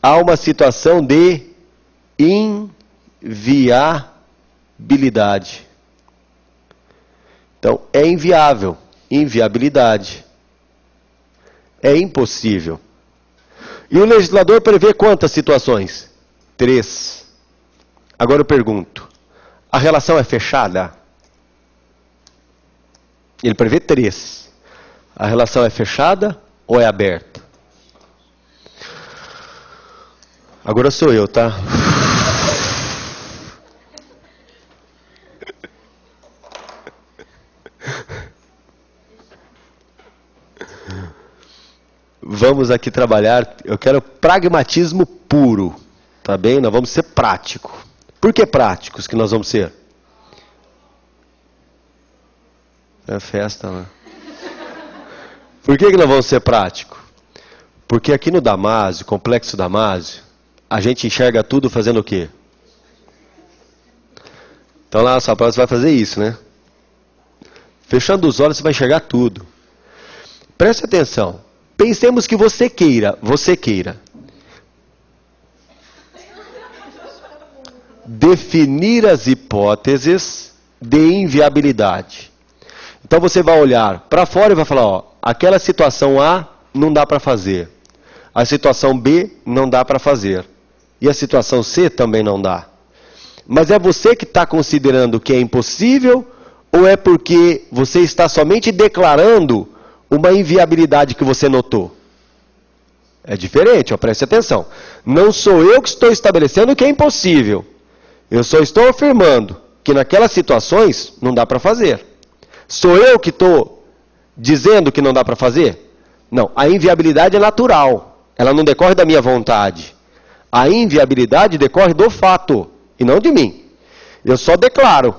há uma situação de inviabilidade. Então, é inviável, inviabilidade. É impossível. E o legislador prevê quantas situações? 3. Agora eu pergunto, a relação é fechada? Ele prevê 3. A relação é fechada ou é aberta? Agora sou eu, tá? Vamos aqui trabalhar, eu quero pragmatismo puro. Tá bem? Nós vamos ser práticos. Por que práticos que nós vamos ser? É festa lá. Por que nós vamos ser práticos? Porque aqui no Damásio, Complexo Damásio, a gente enxerga tudo fazendo o quê? Então lá na sua prova você vai fazer isso, né? Fechando os olhos você vai enxergar tudo. Preste atenção. Pensemos que você queira definir as hipóteses de inviabilidade. Então você vai olhar para fora e vai falar, ó, aquela situação A não dá para fazer. A situação B não dá para fazer. E a situação C também não dá. Mas é você que está considerando que é impossível ou é porque você está somente declarando uma inviabilidade que você notou? É diferente, ó, preste atenção. Não sou eu que estou estabelecendo que é impossível. Eu só estou afirmando que naquelas situações não dá para fazer. Sou eu que estou dizendo que não dá para fazer? Não, a inviabilidade é natural. Ela não decorre da minha vontade. A inviabilidade decorre do fato e não de mim. Eu só declaro.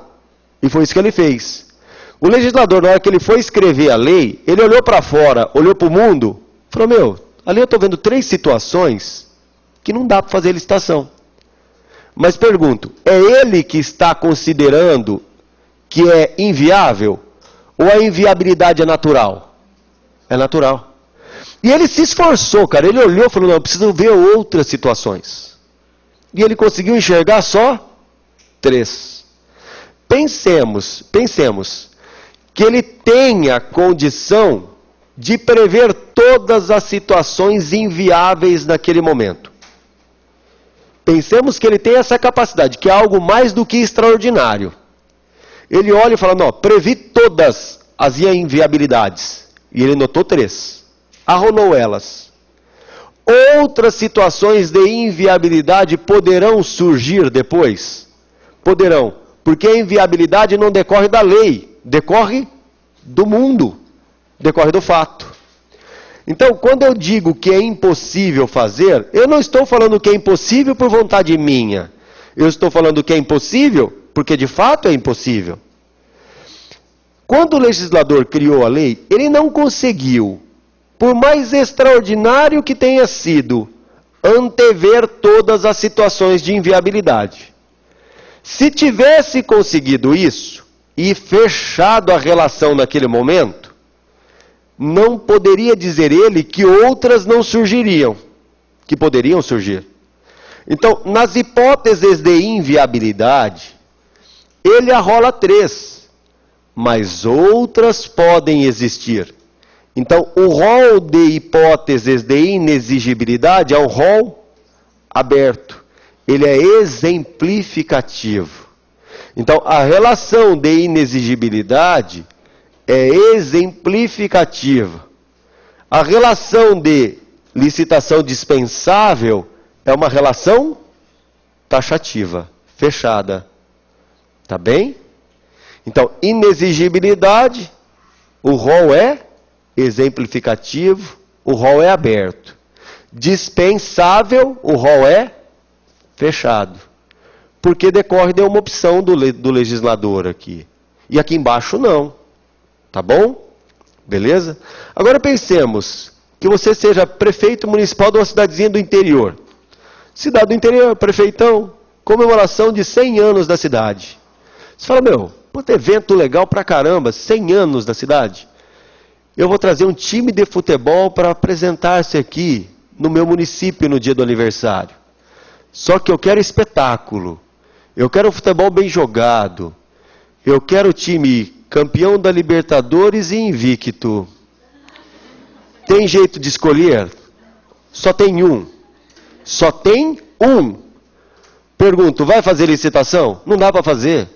E foi isso que ele fez. O legislador, na hora que ele foi escrever a lei, ele olhou para fora, olhou para o mundo, falou, ali eu estou vendo 3 situações que não dá para fazer licitação. Mas pergunto, é ele que está considerando que é inviável? Ou a inviabilidade é natural? É natural. E ele se esforçou, cara. Ele olhou e falou, não, eu preciso ver outras situações. E ele conseguiu enxergar só 3. Pensemos que ele tenha condição de prever todas as situações inviáveis naquele momento. Pensemos que ele tem essa capacidade, que é algo mais do que extraordinário. Ele olha e fala, não, previ todas as inviabilidades. E ele notou 3. Arrolou elas. Outras situações de inviabilidade poderão surgir depois? Poderão. Porque a inviabilidade não decorre da lei, decorre do mundo, decorre do fato. Então, quando eu digo que é impossível fazer, eu não estou falando que é impossível por vontade minha. Eu estou falando que é impossível porque de fato é impossível. Quando o legislador criou a lei, ele não conseguiu, por mais extraordinário que tenha sido, antever todas as situações de inviabilidade. Se tivesse conseguido isso e fechado a relação naquele momento, não poderia dizer ele que outras não surgiriam, que poderiam surgir. Então, nas hipóteses de inviabilidade, ele arrola 3, mas outras podem existir. Então, o rol de hipóteses de inexigibilidade é um rol aberto. Ele é exemplificativo. Então, a relação de inexigibilidade é exemplificativa. A relação de licitação dispensável é uma relação taxativa, fechada. Tá bem? Então, inexigibilidade, o rol é exemplificativo, o rol é aberto. Dispensável, o rol é fechado. Porque decorre de uma opção do legislador aqui. E aqui embaixo não. Tá bom? Beleza? Agora pensemos que você seja prefeito municipal de uma cidadezinha do interior. Cidade do interior, prefeitão, comemoração de 100 anos da cidade. Você fala, meu, puta evento legal pra caramba, 100 anos da cidade. Eu vou trazer um time de futebol para apresentar-se aqui no meu município no dia do aniversário. Só que eu quero espetáculo. Eu quero um futebol bem jogado. Eu quero o time campeão da Libertadores e invicto. Tem jeito de escolher? Só tem um. Só tem um. Pergunto, vai fazer licitação? Não dá para fazer.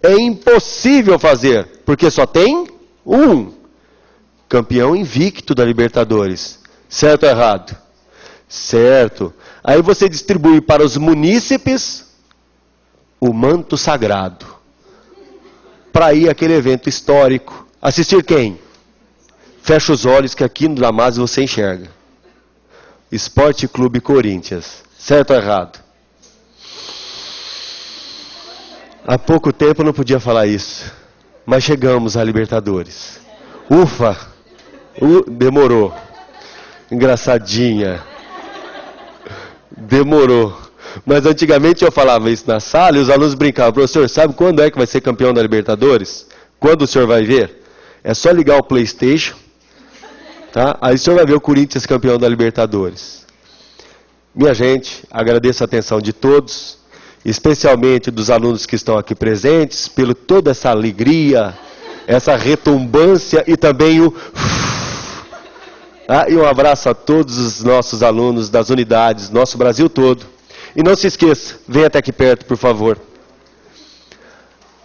É impossível fazer, porque só tem um. Campeão invicto da Libertadores. Certo ou errado? Certo. Aí você distribui para os munícipes o manto sagrado. Para ir àquele evento histórico. Assistir quem? Fecha os olhos que aqui no Damásio você enxerga. Esporte Clube Corinthians. Certo ou errado? Há pouco tempo eu não podia falar isso. Mas chegamos à Libertadores. Ufa! Demorou. Engraçadinha. Demorou. Mas antigamente eu falava isso na sala e os alunos brincavam. Professor, sabe quando é que vai ser campeão da Libertadores? Quando o senhor vai ver? É só ligar o PlayStation. Tá? Aí o senhor vai ver o Corinthians campeão da Libertadores. Minha gente, agradeço a atenção de todos, especialmente dos alunos que estão aqui presentes, pelo toda essa alegria, essa retumbância e também o... E um abraço a todos os nossos alunos das unidades, nosso Brasil todo. E não se esqueça, venha até aqui perto, por favor.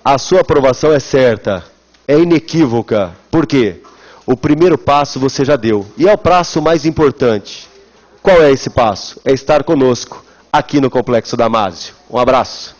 A sua aprovação é certa, é inequívoca. Por quê? O primeiro passo você já deu. E é o passo mais importante. Qual é esse passo? É estar conosco aqui no Complexo Damásio. Um abraço.